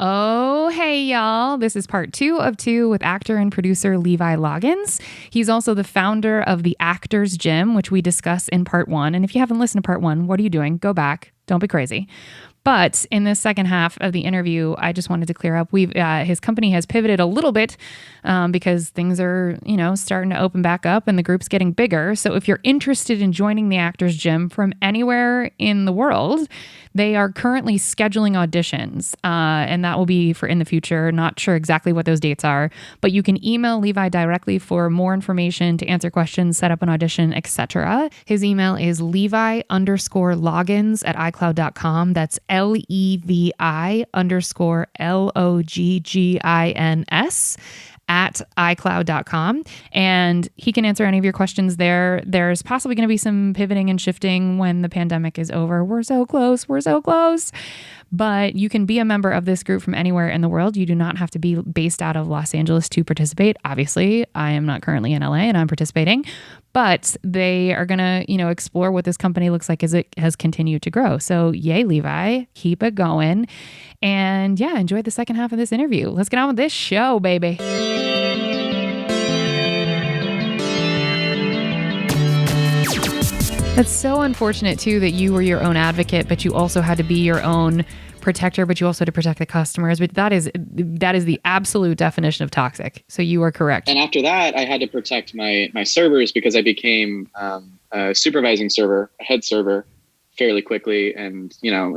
Oh, hey, y'all. This is part 2 of 2 with actor and producer Levi Loggins. He's also the founder of the Actors Gym, which we discuss in part 1. And if you haven't listened to part 1, what are you doing? Go back. Don't be crazy. But in this second half of the interview, I just wanted to clear up. His company has pivoted a little bit because things are, starting to open back up and the group's getting bigger. So if you're interested in joining the Actors Gym from anywhere in the world, they are currently scheduling auditions, and that will be for in the future. Not sure exactly what those dates are, but you can email Levi directly for more information, to answer questions, set up an audition, etc. His email is levi_loggins@icloud.com. That's LEVI_LOGGINS at iCloud.com. And he can answer any of your questions there. There's possibly going to be some pivoting and shifting when the pandemic is over. We're so close. We're so close. But you can be a member of this group from anywhere in the world. You do not have to be based out of Los Angeles to participate. Obviously, I am not currently in LA and I'm participating. But they are going to, explore what this company looks like as it has continued to grow. So yay, Levi. Keep it going. And yeah, enjoy the second half of this interview. Let's get on with this show, baby. That's so unfortunate, too, that you were your own advocate, but you also had to be your own protector, but you also had to protect the customers. But that is the absolute definition of toxic. So you are correct. And after that, I had to protect my servers because I became a supervising server, a head server fairly quickly. And,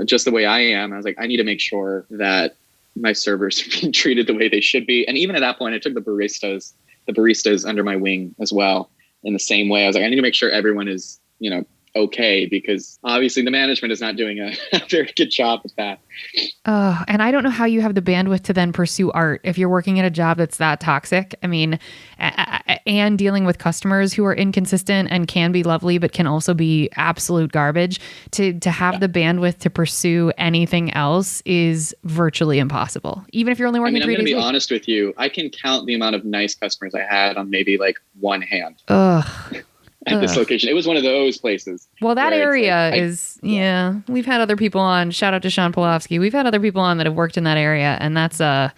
just the way I am, I was like, I need to make sure that my servers are being treated the way they should be. And even at that point, I took the baristas under my wing as well in the same way. I was like, I need to make sure everyone is, okay, because obviously the management is not doing a very good job with that. And I don't know how you have the bandwidth to then pursue art if you're working at a job that's that toxic. I mean, and dealing with customers who are inconsistent and can be lovely, but can also be absolute garbage. To have the bandwidth to pursue anything else is virtually impossible, even if you're only working 3 days a week. I'm going to be honest with you. I can count the amount of nice customers I had on maybe like one hand. At this location. It was one of those places. Well, that area we've had other people on. Shout out to Sean Polofsky. We've had other people on that have worked in that area, and that's a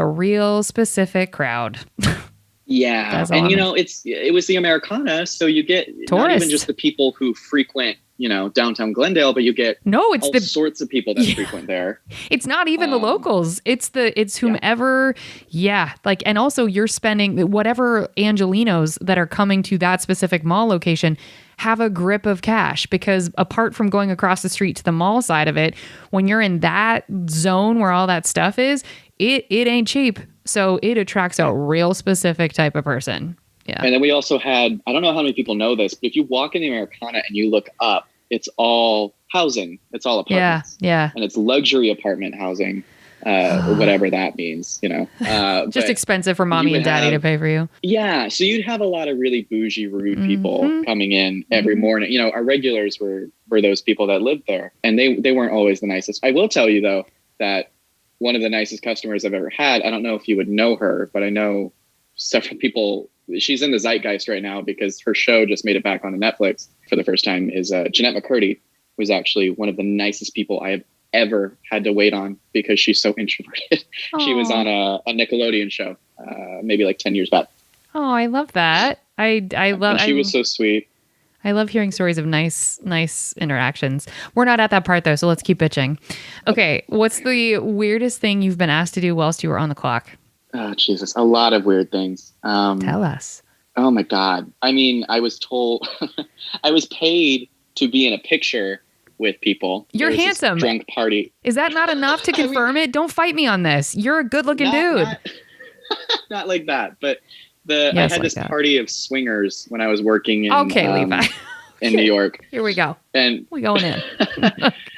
real specific crowd. Yeah. And it was the Americana, so you get tourists. Not even just the people who frequent, downtown Glendale, but you get all sorts of people that frequent there. It's not even the locals. It's whomever. Yeah. And also you're spending whatever Angelinos that are coming to that specific mall location have a grip of cash, because apart from going across the street to the mall side of it, when you're in that zone where all that stuff is, it ain't cheap. So it attracts a real specific type of person. Yeah. And then we also had, I don't know how many people know this, but if you walk in the Americana and you look up, it's all housing. It's all apartments. Yeah. And it's luxury apartment housing, or whatever that means, Just expensive for mommy and daddy to pay for you. Yeah. So you'd have a lot of really bougie, rude people coming in every morning. Our regulars were those people that lived there, and they weren't always the nicest. I will tell you, though, that one of the nicest customers I've ever had, I don't know if you would know her, but I know several people. She's in the zeitgeist right now because her show just made it back onto Netflix for the first time, is Jeanette McCurdy, was actually one of the nicest people I have ever had to wait on because she's so introverted. She was on a Nickelodeon show maybe like 10 years back. Oh, I love that. I love. She was so sweet. I love hearing stories of nice interactions. We're not at that part though, so let's keep bitching. Okay, what's the weirdest thing you've been asked to do whilst you were on the clock? Oh, Jesus. A lot of weird things. Tell us. Oh, my God. I mean, I was told I was paid to be in a picture with people. You're handsome. Drunk party. Is that not enough to confirm it? Don't fight me on this. You're a good looking dude. Not like that. But I had this party of swingers when I was working in, Levi. in New York. Here we go. And we're going in.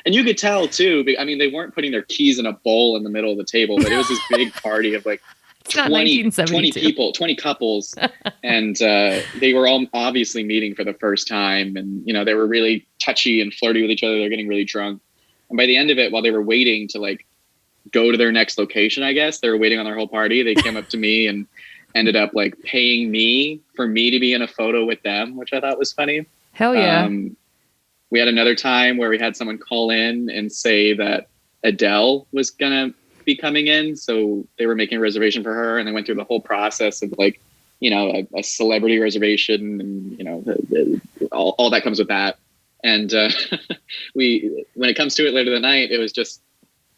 And you could tell, too. I mean, they weren't putting their keys in a bowl in the middle of the table, but it was this big party of like 20 people, 20 couples. And they were all obviously meeting for the first time. And, they were really touchy and flirty with each other. They're getting really drunk. And by the end of it, while they were waiting to like go to their next location, I guess, they were waiting on their whole party. They came up to me and ended up like paying me for me to be in a photo with them, which I thought was funny. Hell yeah. We had another time where we had someone call in and say that Adele was going to be coming in. So they were making a reservation for her, and they went through the whole process of like, a celebrity reservation, and all that comes with that. And when it comes to it later that night, it was just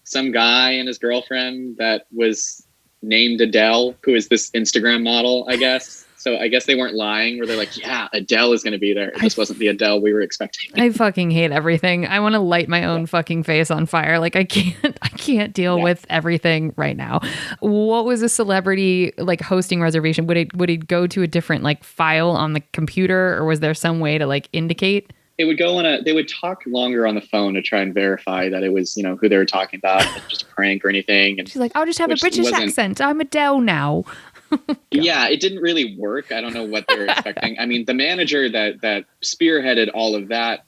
some guy and his girlfriend that was named Adele, who is this Instagram model, I guess. So I guess they weren't lying, where they're like, yeah, Adele is going to be there. It just wasn't the Adele we were expecting. I fucking hate everything. I want to light my own fucking face on fire. Like I can't deal with everything right now. What was a celebrity like hosting reservation? Would it go to a different like file on the computer, or was there some way to like indicate? It would go they would talk longer on the phone to try and verify that it was, who they were talking about, just a prank or anything. And she's like, I'll just have a British accent. I'm Adele now. Yeah, it didn't really work. I don't know what they were expecting. I mean, the manager that spearheaded all of that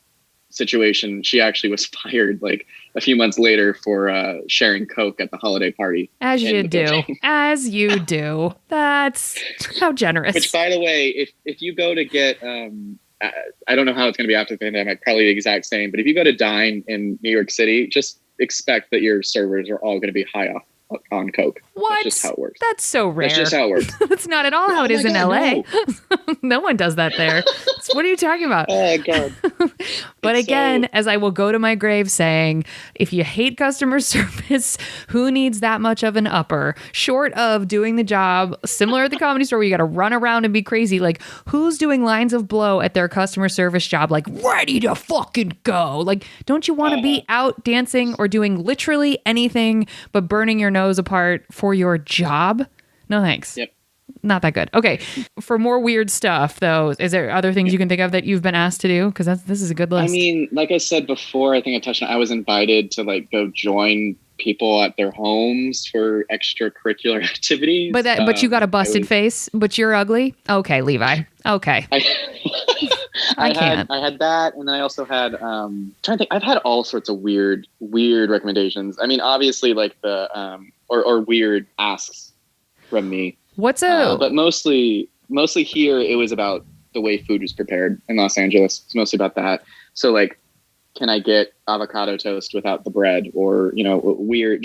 situation, she actually was fired like a few months later for sharing Coke at the holiday party. As you do. As you do. That's how generous. Which, by the way, if you go to get... I don't know how it's going to be after the pandemic, probably the exact same. But if you go to dine in New York City, just expect that your servers are all going to be high on Coke. What? That's just how it works. That's so rare. That's just how it works. That's not at all how it is in LA. No. No one does that there. What are you talking about? Oh, God. But again, as I will go to my grave saying, if you hate customer service, who needs that much of an upper? Short of doing the job, similar at the Comedy Store where you got to run around and be crazy. Like, who's doing lines of blow at their customer service job? Like, ready to fucking go. Like, don't you want to be out dancing or doing literally anything but burning your nose apart for your job? No thanks. Yep. Not that good. Okay. For more weird stuff, though, is there other things you can think of that you've been asked to do? Because this is a good list. I mean, like I said before, I think I touched on, I was invited to like go join people at their homes for extracurricular activities. But you got a busted face, but you're ugly? Okay, Levi. Okay. I can't. I had that, and then I also had trying to think. I've had all sorts of weird recommendations. I mean, obviously, like the or weird asks from me. But mostly here it was about the way food was prepared in Los Angeles. It's mostly about that. So like, can I get avocado toast without the bread, or weird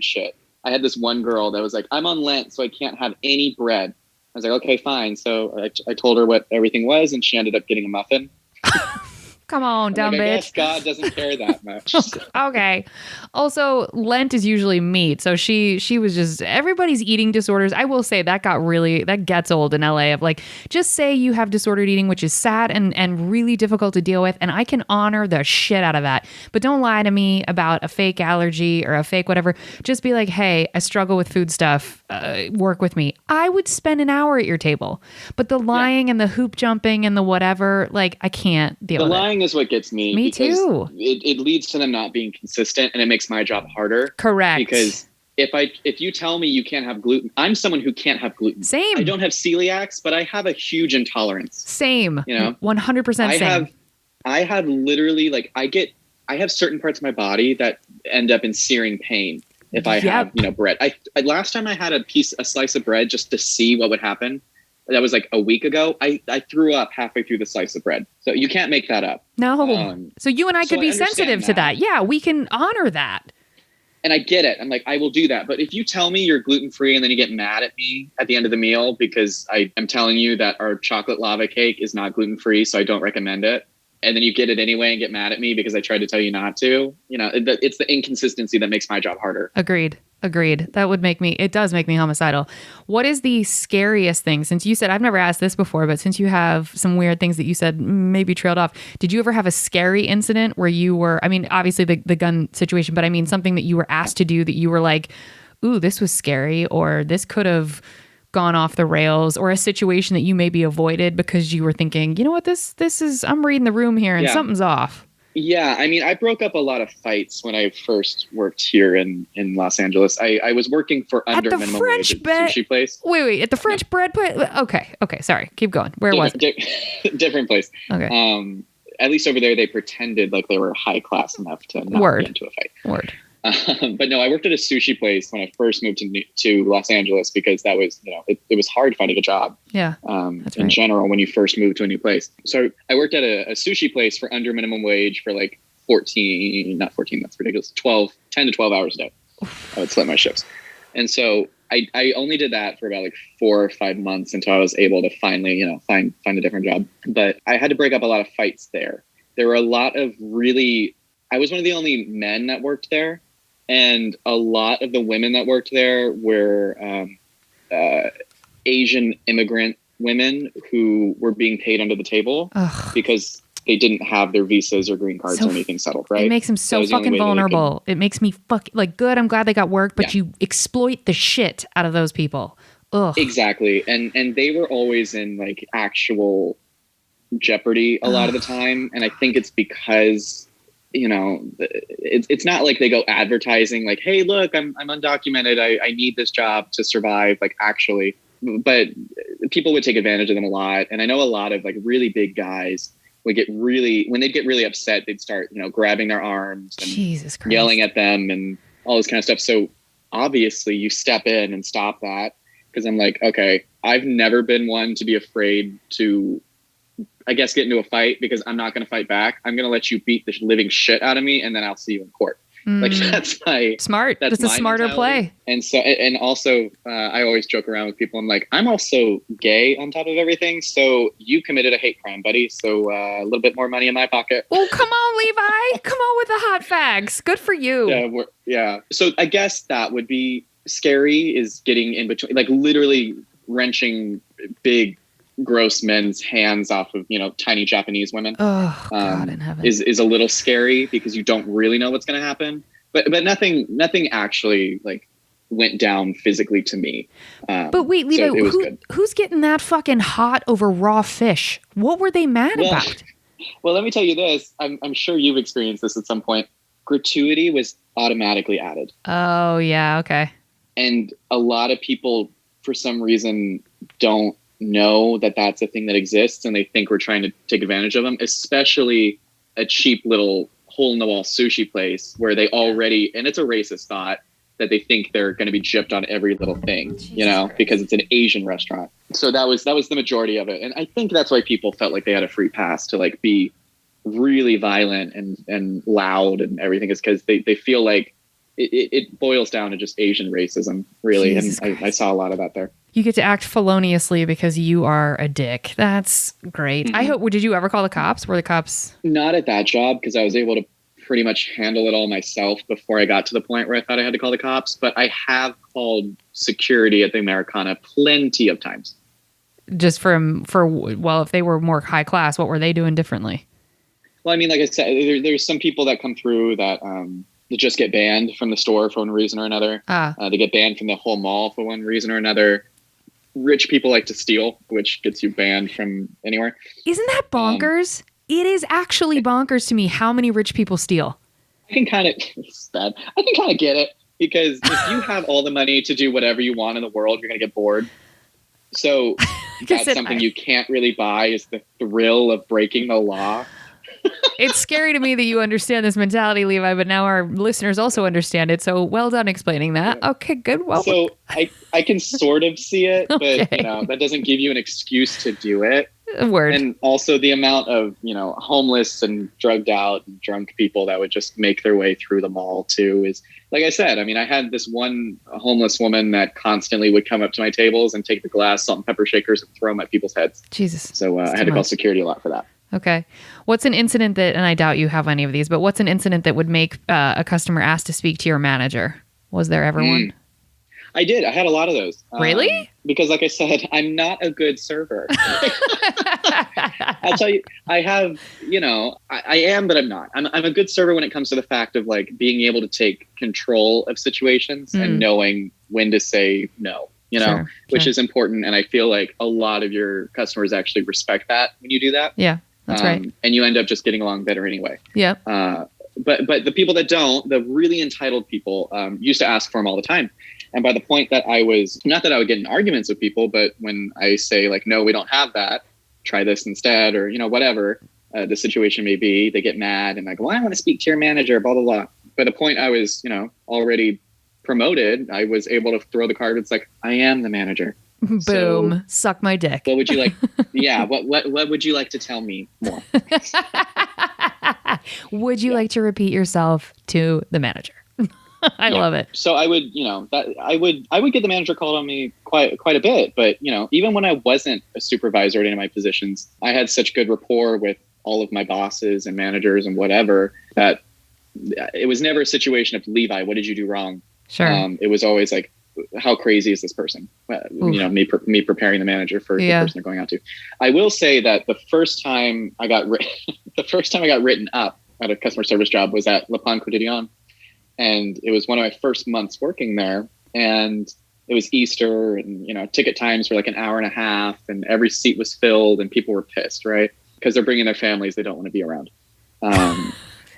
shit. I had this one girl that was like, I'm on Lent, so I can't have any bread. I was like, okay, fine. So I told her what everything was, and she ended up getting a muffin. Come on, dumb bitch. I guess God doesn't care that much. Okay. Also, Lent is usually meat. So she was just, everybody's eating disorders. I will say that gets old in LA of like, just say you have disordered eating, which is sad and really difficult to deal with. And I can honor the shit out of that. But don't lie to me about a fake allergy or a fake whatever. Just be like, hey, I struggle with food stuff. Work with me. I would spend an hour at your table. But the lying and the hoop jumping and the whatever, like, I can't deal with it. The lying is what gets me. Me too. It leads to them not being consistent, and it makes my job harder. Correct. Because if you tell me you can't have gluten, I'm someone who can't have gluten. Same. I don't have celiacs, but I have a huge intolerance. Same. 100% same. I have literally like I have certain parts of my body that end up in searing pain if I have bread. I last time I had a slice of bread just to see what would happen. That was like a week ago. I threw up halfway through the slice of bread. So you can't make that up. No. So you and I could be sensitive to that. Yeah, we can honor that. And I get it. I'm like, I will do that. But if you tell me you're gluten-free and then you get mad at me at the end of the meal because I am telling you that our chocolate lava cake is not gluten-free, so I don't recommend it, and then you get it anyway and get mad at me because I tried to tell you not to, it's the inconsistency that makes my job harder. Agreed. It does make me homicidal. What is the scariest thing? Since you said, I've never asked this before, but since you have some weird things that you said maybe trailed off, did you ever have a scary incident where you were, I mean, obviously the gun situation, but I mean something that you were asked to do that you were like, ooh, this was scary, or this could have gone off the rails, or a situation that you maybe avoided because you were thinking, you know what, this is, I'm reading the room here and something's off. Yeah, I mean, I broke up a lot of fights when I first worked here in Los Angeles. I was working for under minimum wage at the sushi place. Wait, at the French bread place? Okay, sorry. Keep going. Where was it? Different place. Okay. At least over there, they pretended like they were high class enough to not get into a fight. Word. But no, I worked at a sushi place when I first moved to Los Angeles because that was, it was hard finding a job. Yeah. In general, when you first move to a new place. So I worked at a sushi place for under minimum wage for like 10 to 12 hours a day. I would split my shifts. And so I only did that for about like 4 or 5 months until I was able to finally, find a different job. But I had to break up a lot of fights there. There were a lot of I was one of the only men that worked there. And a lot of the women that worked there were Asian immigrant women who were being paid under the table because they didn't have their visas or green cards or anything settled, right? It makes them so fucking vulnerable. It makes me good. I'm glad they got work, but you exploit the shit out of those people. Ugh. Exactly. And they were always in like actual jeopardy a lot of the time. And I think it's because, it's not like they go advertising like, hey, look, I'm undocumented. I need this job to survive, like actually. But people would take advantage of them a lot. And I know a lot of like really big guys would when they'd get really upset, they'd start, grabbing their arms and Jesus Christ. Yelling at them and all this kind of stuff. So obviously you step in and stop that, because I'm like, okay, I've never been one to be afraid to, I guess, get into a fight, because I'm not going to fight back. I'm going to let you beat the living shit out of me, and then I'll see you in court. Like that's smart. That's a smarter mentality. play. And so, and also, I always joke around with people. I'm like, I'm also gay on top of everything. So you committed a hate crime, buddy. So a little bit more money in my pocket. Oh, come on, Levi. Come on with the hot facts. Good for you. Yeah. So I guess that would be scary, is getting in between, like literally wrenching big, gross men's hands off of, tiny Japanese women. Oh, God in heaven. Is a little scary, because you don't really know what's going to happen. But nothing actually like went down physically to me. But wait, Levi, so who's getting that fucking hot over raw fish? What were they mad about? Well, let me tell you this. I'm sure you've experienced this at some point. Gratuity was automatically added. Oh, yeah. Okay. And a lot of people, for some reason, don't know that that's a thing that exists, and they think we're trying to take advantage of them, especially a cheap little hole-in-the-wall sushi place where they already, and it's a racist thought, that they think they're going to be gypped on every little thing, because it's an Asian restaurant. So that was the majority of it. And I think that's why people felt like they had a free pass to like be really violent and loud and everything, is because they feel like it boils down to just Asian racism, really. Jesus and I saw a lot of that there. You get to act feloniously because you are a dick. That's great. Mm-hmm. I hope. Did you ever call the cops? Were the cops? Not at that job, because I was able to pretty much handle it all myself before I got to the point where I thought I had to call the cops. But I have called security at the Americana plenty of times. Just if they were more high class, what were they doing differently? Well, I mean, like I said, there's some people that come through that they just get banned from the store for one reason or another. They get banned from the whole mall for one reason or another. Rich people like to steal, which gets you banned from anywhere. Isn't that bonkers? It is actually bonkers to me how many rich people steal. I can kind of get it, because if you have all the money to do whatever you want in the world, you're going to get bored. So that's something you can't really buy, is the thrill of breaking the law. It's scary to me that you understand this mentality, Levi, but now our listeners also understand it. So well done explaining that. Okay, good. Well, so I can sort of see it, okay. But that doesn't give you an excuse to do it. Word. And also the amount of, homeless and drugged out and drunk people that would just make their way through the mall too is, like I said, I mean, I had this one homeless woman that constantly would come up to my tables and take the glass salt and pepper shakers and throw them at people's heads. Jesus. So I had to call security a lot for that. Okay. What's an incident that, and I doubt you have any of these, but what's an incident that would make a customer ask to speak to your manager? Was there ever one? I did. I had a lot of those. Really? Because like I said, I'm not a good server. I'll tell you, I have, I am, but I'm not. I'm a good server when it comes to the fact of like being able to take control of situations and knowing when to say no, which is important. And I feel like a lot of your customers actually respect that when you do that. Yeah, that's right. And you end up just getting along better anyway. Yeah. But the people that don't, the really entitled people, used to ask for them all the time. And by the point that I was, not that I would get in arguments with people, but when I say like, no, we don't have that, try this instead, or, whatever the situation may be, they get mad and like, well, I want to speak to your manager, blah, blah, blah. By the point I was, already promoted, I was able to throw the card. It's like, I am the manager. Boom. So, suck my dick. What would you like? Yeah. What would you like to tell me more? Would you like to repeat yourself to the manager? I love it. So I would, I would get the manager called on me quite a bit. But, even when I wasn't a supervisor at any of my positions, I had such good rapport with all of my bosses and managers and whatever that it was never a situation of, Levi, what did you do wrong? Sure. It was always like, how crazy is this person? Me preparing the manager for the person they're going out to. I will say that the first time I got written up at a customer service job was at Le Pan Quotidien. And it was one of my first months working there. And it was Easter and, ticket times were like an hour and a half and every seat was filled and people were pissed, right? Because they're bringing their families. They don't want to be around.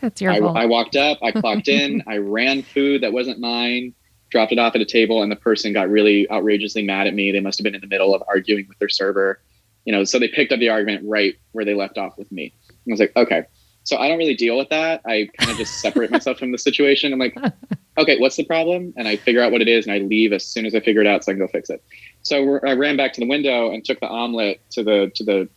That's your fault. I walked up, I clocked in, I ran food that wasn't mine, dropped it off at a table, and the person got really outrageously mad at me. They must have been in the middle of arguing with their server, so they picked up the argument right where they left off with me. And I was like, okay. So I don't really deal with that. I kind of just separate myself from the situation. I'm like, okay, what's the problem? And I figure out what it is and I leave as soon as I figure it out so I can go fix it. So I ran back to the window and took the omelet to the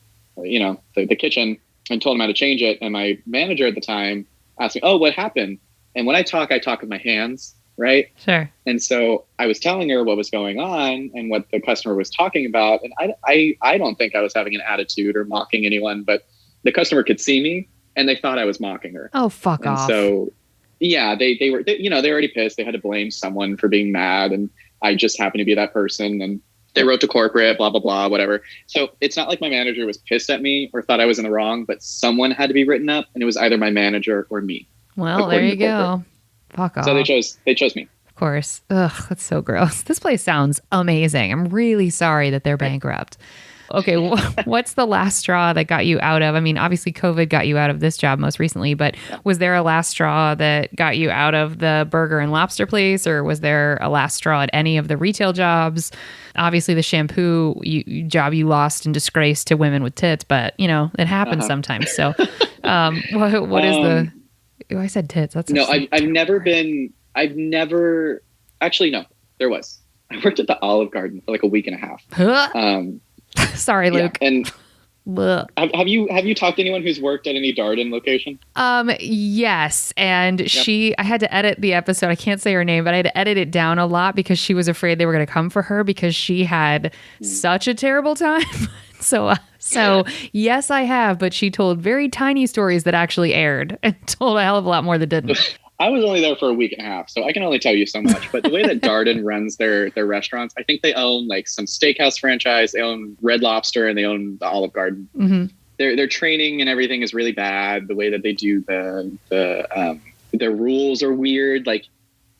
kitchen and told him how to change it. And my manager at the time asked me, oh, what happened? And when I talk with my hands, right? Sure. And so I was telling her what was going on and what the customer was talking about. And I don't think I was having an attitude or mocking anyone, but the customer could see me and they thought I was mocking her. Oh, fuck off. So yeah, they were, they already pissed. They had to blame someone for being mad. And I just happened to be that person. And they wrote to corporate, blah, blah, blah, whatever. So it's not like my manager was pissed at me or thought I was in the wrong, but someone had to be written up and it was either my manager or me. Well, there you go. Fuck off. So they chose me. Of course. Ugh, that's so gross. This place sounds amazing. I'm really sorry that they're bankrupt. Okay, what's the last straw that got you out of? I mean, obviously COVID got you out of this job most recently, but was there a last straw that got you out of the burger and lobster place, or was there a last straw at any of the retail jobs? Obviously, the shampoo job you lost in disgrace to women with tits, but it happens sometimes. So, what is the? Oh, I said tits. That's no. I've never. Actually, no. There was. I worked at the Olive Garden for like a week and a half. Sorry, Luke. Yeah, and have you talked to anyone who's worked at any Darden location? Yes. And I had to edit the episode. I can't say her name, but I had to edit it down a lot because she was afraid they were going to come for her because she had such a terrible time. So yes, I have, but she told very tiny stories that actually aired and told a hell of a lot more that didn't. I was only there for a week and a half, so I can only tell you so much. But the way that Darden runs their restaurants, I think they own like some steakhouse franchise, they own Red Lobster, and they own the Olive Garden. Mm-hmm. Their training and everything is really bad. The way that they do their rules are weird. Like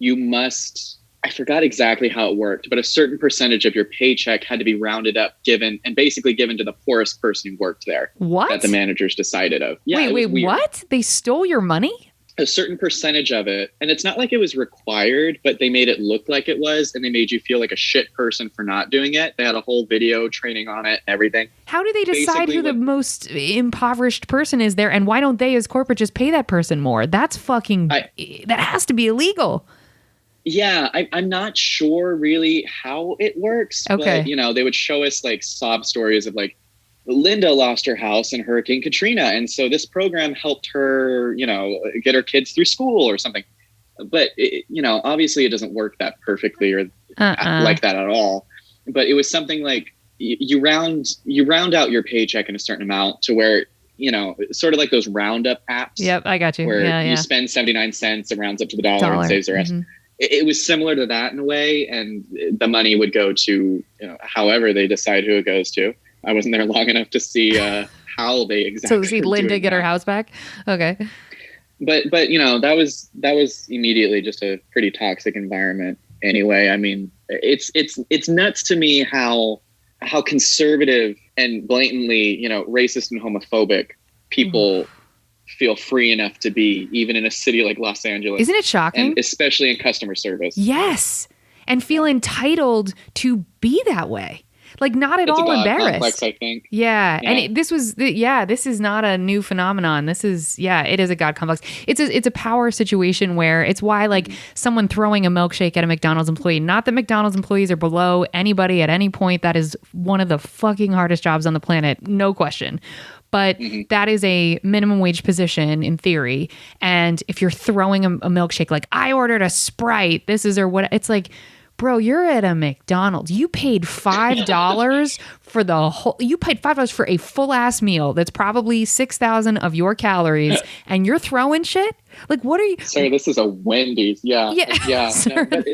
you must, I forgot exactly how it worked, but a certain percentage of your paycheck had to be rounded up, given to the poorest person who worked there. What? That the managers decided of. Yeah, wait, what? They stole your money? A certain percentage of it. And it's not like it was required, but they made it look like it was. And they made you feel like a shit person for not doing it. They had a whole video training on it, everything. How do they decide who the most impoverished person is there? And why don't they as corporate just pay that person more? That's that has to be illegal. Yeah, I'm not sure really how it works. Okay. But, they would show us like sob stories of like, Linda lost her house in Hurricane Katrina. And so this program helped her, get her kids through school or something. But, obviously it doesn't work that perfectly or like that at all. But it was something like you round out your paycheck in a certain amount to where, sort of like those roundup apps. Yep, I got you. Where you spend 79 cents, it rounds up to the dollar and saves the rest. Mm-hmm. It was similar to that in a way. And the money would go to, however they decide who it goes to. I wasn't there long enough to see how they exactly. So see Linda get her house back. Okay. But that was immediately just a pretty toxic environment. Anyway, I mean, it's nuts to me how conservative and blatantly racist and homophobic people feel free enough to be, even in a city like Los Angeles. Isn't it shocking? And especially in customer service. Yes, and feel entitled to be that way. Like not at all embarrassed. Complex, I think. Yeah. And this is not a new phenomenon. It is a God complex. It's a power situation where it's why like someone throwing a milkshake at a McDonald's employee, not that McDonald's employees are below anybody at any point. That is one of the fucking hardest jobs on the planet. No question. but that is a minimum wage position in theory. And if you're throwing a milkshake, like I ordered a Sprite, this is or what, it's like, bro, you're at a McDonald's. You paid $5 for the whole, you paid $5 for a full ass meal that's probably 6,000 of your calories, and you're throwing shit? Like, what are you? Sir, this is a Wendy's. Yeah. No, but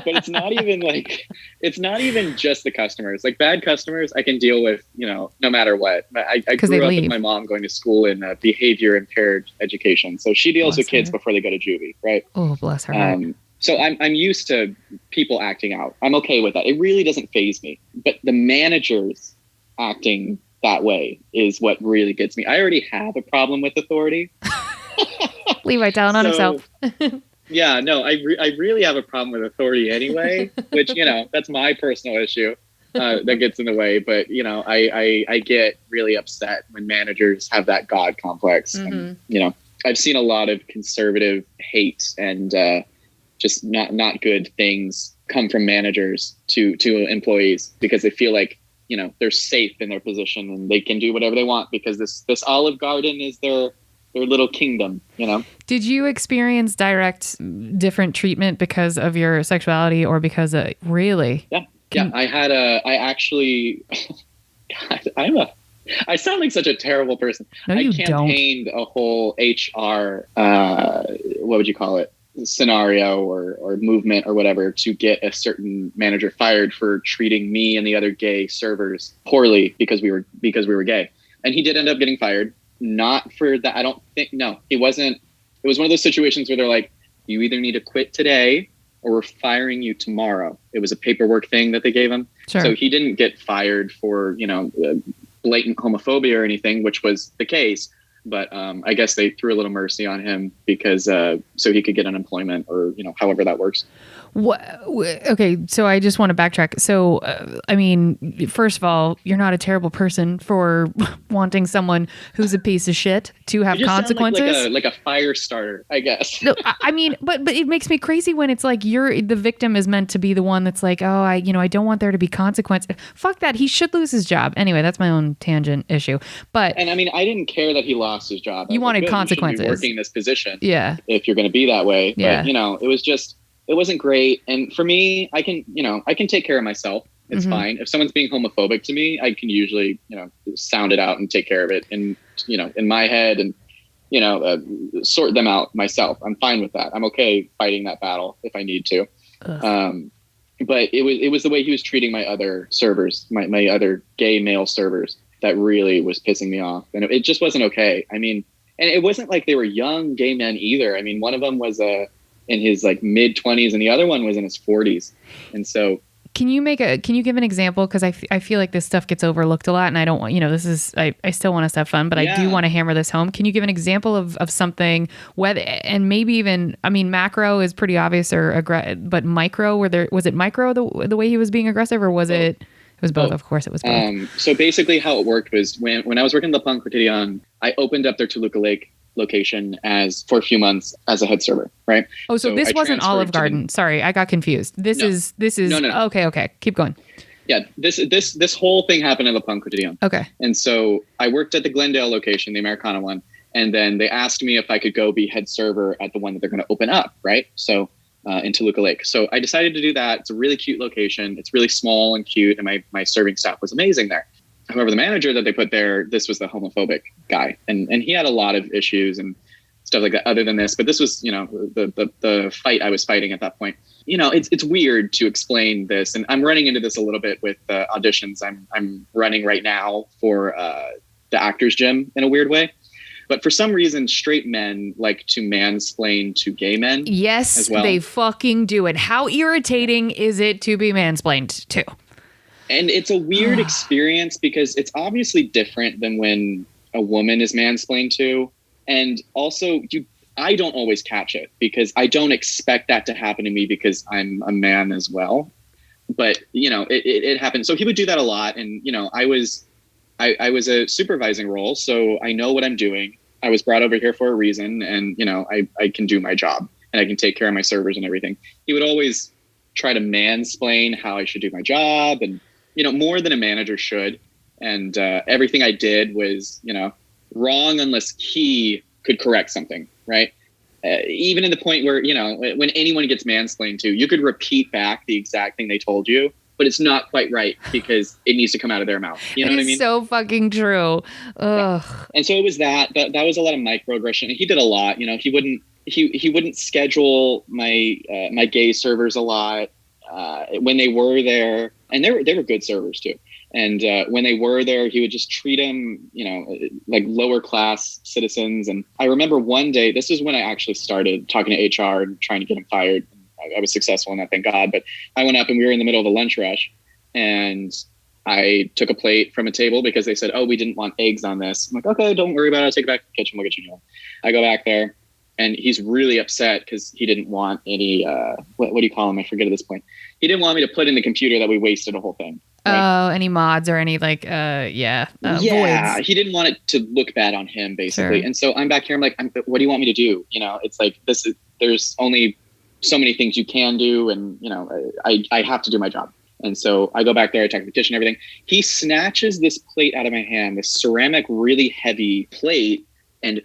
it's not even like, it's not even just the customers. Like bad customers, I can deal with, no matter what. I grew up with my mom going to school in behavior impaired education. So she deals with kids before they go to juvie, right? Oh, bless her. So I'm used to people acting out. I'm okay with that. It really doesn't faze me. But the managers acting that way is what really gets me. I already have a problem with authority. Levi telling on himself. Yeah, no, I really have a problem with authority anyway, which, that's my personal issue that gets in the way. But, I get really upset when managers have that God complex. And, I've seen a lot of conservative hate and just not good things come from managers to employees because they feel like, they're safe in their position and they can do whatever they want because this Olive Garden is their little kingdom, Did you experience direct different treatment because of your sexuality or because of really? Yeah. I actually, God, I sound like such a terrible person. No, you I campaigned a whole HR, what would you call it? Scenario or movement or whatever to get a certain manager fired for treating me and the other gay servers poorly because we were gay. And he did end up getting fired. Not for that. I don't think, no, he wasn't. It was one of those situations where they're like, you either need to quit today or we're firing you tomorrow. It was a paperwork thing that they gave him. Sure. So he didn't get fired for, blatant homophobia or anything, which was the case. But I guess they threw a little mercy on him because so he could get unemployment or, however that works. Okay, so I just want to backtrack. So, first of all, you're not a terrible person for wanting someone who's a piece of shit to have consequences. Like a fire starter, I guess. No, but it makes me crazy when it's like the victim is meant to be the one that's like, oh, I don't want there to be consequence. Fuck that. He should lose his job. Anyway, that's my own tangent issue. But I didn't care that he lost his job. You wanted consequences. You should be working this position. Yeah. If you're going to be that way. Yeah. But, it wasn't great. And for me, I can take care of myself. It's fine. If someone's being homophobic to me, I can usually, sound it out and take care of it in my head and, sort them out myself. I'm fine with that. I'm okay fighting that battle if I need to. But it was the way he was treating my other servers, my other gay male servers that really was pissing me off. And it just wasn't okay. And it wasn't like they were young gay men either. One of them was in his mid 20s and the other one was in his 40s. And so can you give an example? Because I feel like this stuff gets overlooked a lot and I don't want, I still want us to have fun, but I do want to hammer this home. Can you give an example of something, whether, and maybe even, macro is pretty obvious but micro, was it micro the way he was being aggressive or was it? It was both. Of course it was both. So basically how it worked was when I was working at the Punk Quotidian, I opened up their Toluca Lake location for a few months as a head server, right? Oh, so this wasn't Olive Garden. Sorry, I got confused. This is No. Okay. Keep going. Yeah, this whole thing happened at the Punk Quotidian. Okay. And so I worked at the Glendale location, the Americana one, and then they asked me if I could go be head server at the one that they're going to open up, right? So in Toluca Lake. So I decided to do that. It's a really cute location. It's really small and cute, and my serving staff was amazing there. However, the manager that they put there, this was the homophobic guy. And he had a lot of issues and stuff like that other than this. But this was, the fight I was fighting at that point. It's weird to explain this. And I'm running into this a little bit with auditions I'm running right now for the Actors Gym in a weird way. But for some reason, straight men like to mansplain to gay men. Yes, as well. They fucking do it. How irritating is it to be mansplained to? And it's a weird experience because it's obviously different than when a woman is mansplained to. And also, I don't always catch it because I don't expect that to happen to me because I'm a man as well. But, it happened. So he would do that a lot. And, I was a supervising role, so I know what I'm doing. I was brought over here for a reason. And, I can do my job and I can take care of my servers and everything. He would always try to mansplain how I should do my job and, more than a manager should. And everything I did was, wrong unless he could correct something, right? Even in the point where, when anyone gets mansplained to, you could repeat back the exact thing they told you, but it's not quite right because it needs to come out of their mouth. You know what I mean? So fucking true. Ugh. Yeah. And so it was that was a lot of microaggression. And he did a lot. He wouldn't schedule my gay servers a lot when they were there, and they were good servers too. And when they were there, he would just treat them, like lower class citizens. And I remember one day, this is when I actually started talking to HR and trying to get him fired. I was successful in that, thank God. But I went up and we were in the middle of a lunch rush, and I took a plate from a table because they said, "Oh, we didn't want eggs on this." I'm like, "Okay, don't worry about it. I'll take it back to the kitchen. We'll get you one." I go back there, and he's really upset because he didn't want any, what do you call them? I forget at this point. He didn't want me to put in the computer that we wasted a whole thing. Right? Oh, any mods or any voids. He didn't want it to look bad on him, basically. Sure. And so I'm back here. I'm like, what do you want me to do? It's like, there's only so many things you can do. And, I have to do my job. And so I go back there, I check the kitchen, everything. He snatches this plate out of my hand, this ceramic, really heavy plate, and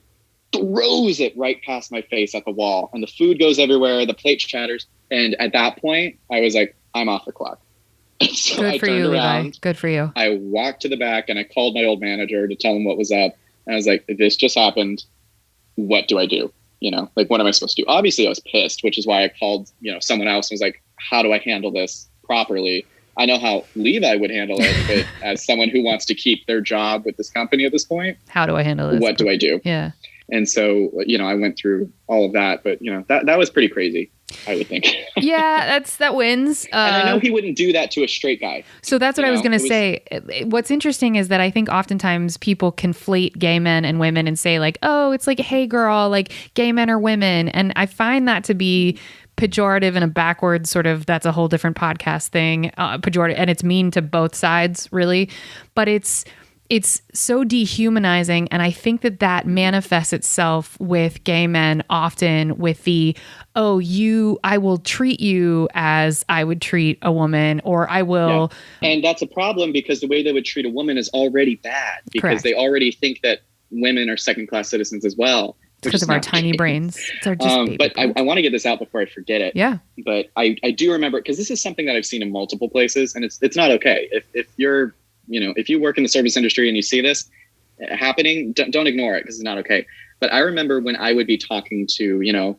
throws it right past my face at the wall. And the food goes everywhere. The plate shatters. And at that point, I was like, I'm off the clock. So Good for you, Levi. Good for you. I walked to the back and I called my old manager to tell him what was up. And I was like, this just happened. What do I do? What am I supposed to do? Obviously, I was pissed, which is why I called, someone else and was like, how do I handle this properly? I know how Levi would handle it, but as someone who wants to keep their job with this company at this point, how do I handle this? What do I do? Yeah. And so, I went through all of that, but, that was pretty crazy, I would think. Yeah, that wins. And I know he wouldn't do that to a straight guy. So that's what I was going to say. What's interesting is that I think oftentimes people conflate gay men and women and say like, oh, it's like, hey girl, like gay men are women. And I find that to be pejorative and a backwards sort of, that's a whole different podcast thing, pejorative. And it's mean to both sides really, but it's so dehumanizing. And I think that manifests itself with gay men often with the, I will treat you as I would treat a woman, or I will. Yeah. And that's a problem because the way they would treat a woman is already bad because Correct. They already think that women are second-class citizens as well. Because of our tiny brains. But I want to get this out before I forget it. Yeah. But I do remember, because this is something that I've seen in multiple places, and it's not okay. If you're, if you work in the service industry and you see this happening, don't ignore it because it's not okay. But I remember when I would be talking to,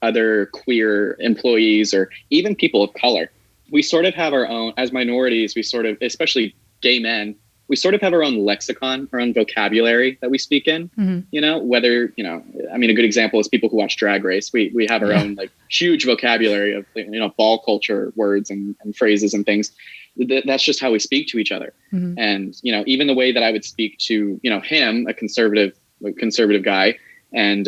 other queer employees or even people of color, we sort of have our own, as minorities, we sort of, especially gay men, we sort of have our own lexicon, our own vocabulary that we speak in, whether, a good example is people who watch Drag Race. We have our own like huge vocabulary of, ball culture words and phrases and things. That's just how we speak to each other. Mm-hmm. And, even the way that I would speak to, him, a conservative guy, and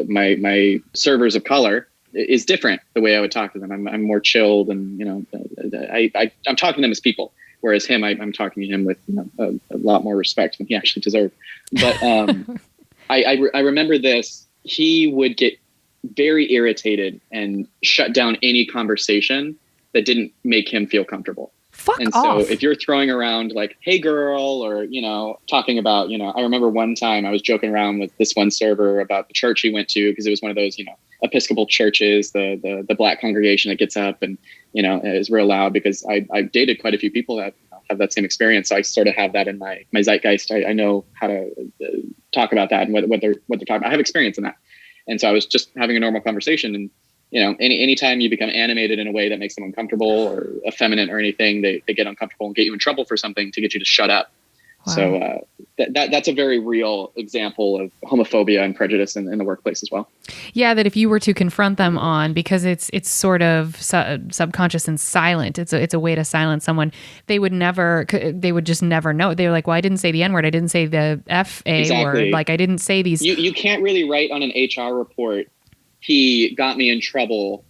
my servers of color is different. The way I would talk to them, I'm more chilled, and I'm talking to them as people. Whereas him, I'm talking to him with a lot more respect than he actually deserved. But I remember this. He would get very irritated and shut down any conversation that didn't make him feel comfortable. Fuck and off. So if you're throwing around like, hey girl, or, talking about, I remember one time I was joking around with this one server about the church he went to, because it was one of those, Episcopal churches, the black congregation that gets up and, is real loud, because I've dated quite a few people that have that same experience. So I sort of have that in my zeitgeist. I know how to talk about that and what they're talking about. I have experience in that. And so I was just having a normal conversation, and anytime you become animated in a way that makes them uncomfortable or effeminate or anything, they get uncomfortable and get you in trouble for something to get you to shut up. Wow. So that's a very real example of homophobia and prejudice in the workplace as well. Yeah, that if you were to confront them on, because it's sort of subconscious and silent, it's a way to silence someone. They would just never know. They were like, well, I didn't say the N word. I didn't say the F-A word. Like I didn't say these. You can't really write on an HR report, he got me in trouble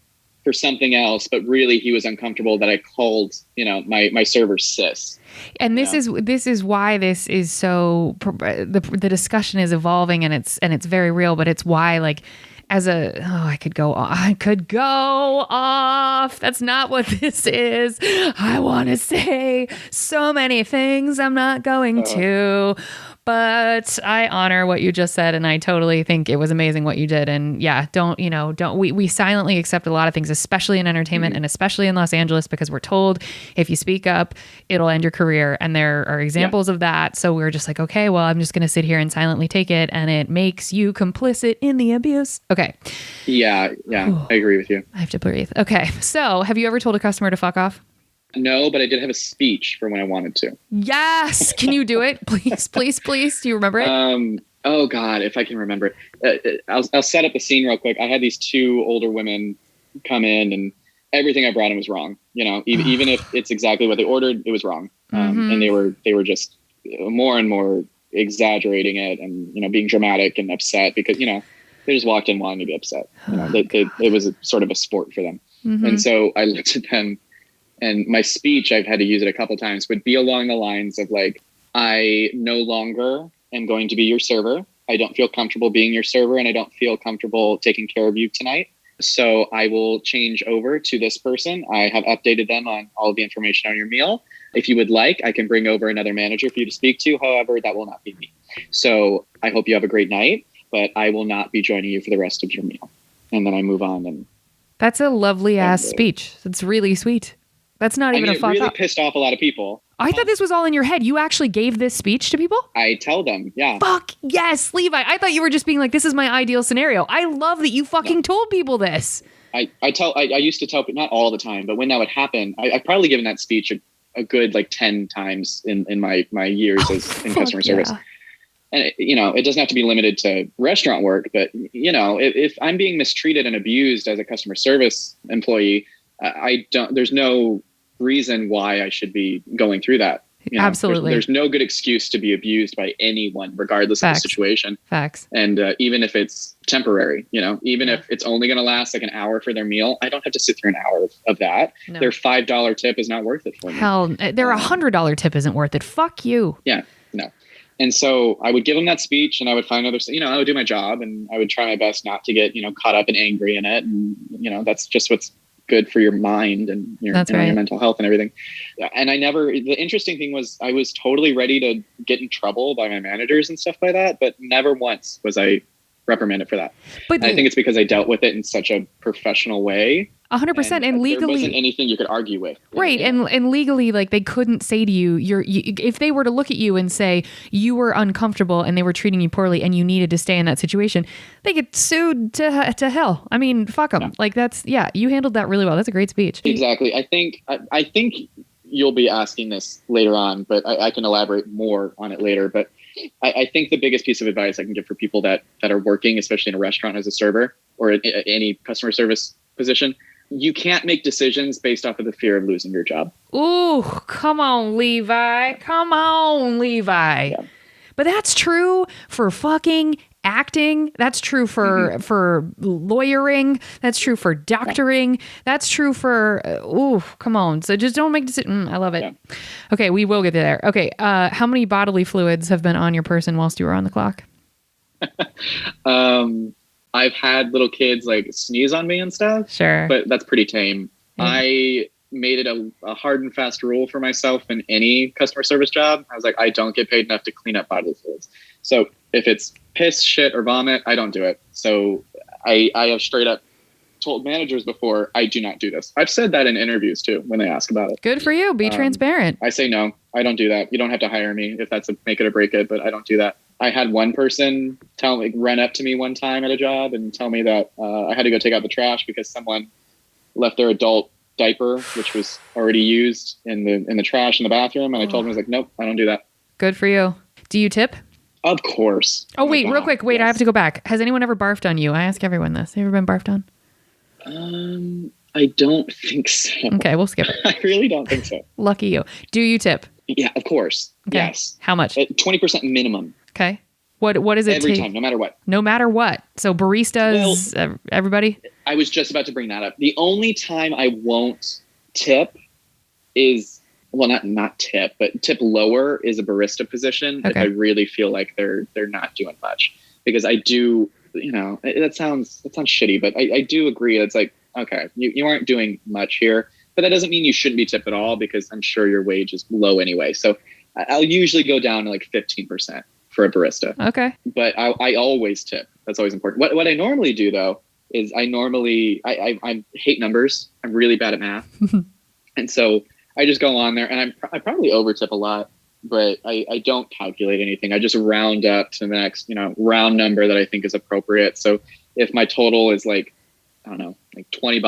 for something else, but really he was uncomfortable that I called, my server cis. And this is why this is so, the discussion is evolving, and it's very real, but it's why, like, I could go off. I could go off. That's not what this is. I want to say so many things. I'm not going to. But I honor what you just said, and I totally think it was amazing what you did. And yeah, we silently accept a lot of things, especially in entertainment and especially in Los Angeles, because we're told if you speak up, it'll end your career. And there are examples of that. So we're just like, okay, well, I'm just going to sit here and silently take it, and it makes you complicit in the abuse. Okay. Yeah, I agree with you. I have to breathe. Okay. So have you ever told a customer to fuck off? No, but I did have a speech for when I wanted to. Yes. Can you do it? Please, please, please. Do you remember it? Oh God, if I can remember it. I'll set up the scene real quick. I had these two older women come in, and everything I brought in was wrong. Even if it's exactly what they ordered, it was wrong. And they were just more and more exaggerating it, and being dramatic and upset because they just walked in wanting to be upset. It was a sort of a sport for them. And so I looked at them. And my speech, I've had to use it a couple times, would be along the lines of like, I no longer am going to be your server. I don't feel comfortable being your server, and I don't feel comfortable taking care of you tonight. So I will change over to this person. I have updated them on all of the information on your meal. If you would like, I can bring over another manager for you to speak to. However, that will not be me. So I hope you have a great night, but I will not be joining you for the rest of your meal. And then I move on. And that's a lovely ass speech. That's really sweet. That's not even a fuck it really up. Pissed off a lot of people. I thought this was all in your head. You actually gave this speech to people? I tell them, yeah. Fuck yes, Levi. I thought you were just being like, this is my ideal scenario. I love that you fucking told people this. I used to tell, not all the time, but when that would happen, I've probably given that speech a good 10 times in my years in customer service. And it doesn't have to be limited to restaurant work, but if I'm being mistreated and abused as a customer service employee, there's no reason why I should be going through that. Absolutely. There's no good excuse to be abused by anyone, regardless of the situation. Facts. And even if it's temporary, even if it's only going to last like an hour for their meal, I don't have to sit through an hour of that. No. Their $5 tip is not worth it for me. Hell, their $100 tip isn't worth it. Fuck you. Yeah, no. And so I would give them that speech, and I would find I would do my job, and I would try my best not to get, caught up and angry in it. And, that's just what's good for your mind and your mental health and everything. And the interesting thing was I was totally ready to get in trouble by my managers and stuff like that, but never once was I reprimanded for that. But I think it's because I dealt with it in such a professional way. 100%. And legally, there wasn't anything you could argue with. Right. And legally, like, they couldn't say to you, if they were to look at you and say you were uncomfortable and they were treating you poorly and you needed to stay in that situation, they get sued to hell. I mean, fuck them. Yeah. You handled that really well. That's a great speech. Exactly. I think you'll be asking this later on, but I can elaborate more on it later. But I think the biggest piece of advice I can give for people that are working, especially in a restaurant as a server or any customer service position, you can't make decisions based off of the fear of losing your job. Ooh, come on, Levi. Yeah. But that's true for fucking acting. That's true for lawyering. That's true for doctoring. That's true for, come on. So just don't make decisions. I love it. Yeah. Okay, we will get there. Okay, how many bodily fluids have been on your person whilst you were on the clock? I've had little kids sneeze on me and stuff. Sure. But that's pretty tame. Yeah. I made it a hard and fast rule for myself in any customer service job. I was like, I don't get paid enough to clean up bodily fluids. So if it's piss, shit, or vomit, I don't do it. So I have straight up told managers before, I do not do this. I've said that in interviews too, when they ask about it. Good for you. Be transparent. I say, no, I don't do that. You don't have to hire me if that's a make it or break it, but I don't do that. I had one person run up to me one time at a job and tell me that I had to go take out the trash because someone left their adult diaper, which was already used in the trash in the bathroom. And I told him, I was like, nope, I don't do that. Good for you. Do you tip? Of course. Oh, wait, real quick. Wait, yes. I have to go back. Has anyone ever barfed on you? I ask everyone this. Have you ever been barfed on? I don't think so. Okay, we'll skip it. I really don't think so. Lucky you. Do you tip? Yeah, of course. Okay. Yes. How much? 20% minimum. Okay. What is it? Every time, no matter what. No matter what. So baristas, everybody? I was just about to bring that up. The only time I won't tip is, well, not tip, but tip lower is a barista position. Okay. If I really feel like they're not doing much. Because I do that sounds shitty, but I do agree. It's like, okay, you aren't doing much here, but that doesn't mean you shouldn't be tipped at all, because I'm sure your wage is low anyway. So I'll usually go down to like 15% for a barista. Okay. But I always tip. That's always important. What I normally do though is I hate numbers. I'm really bad at math. And so I just go on there, and I probably overtip a lot, but I don't calculate anything. I just round up to the next, round number that I think is appropriate. So if my total is like, I don't know, like $20,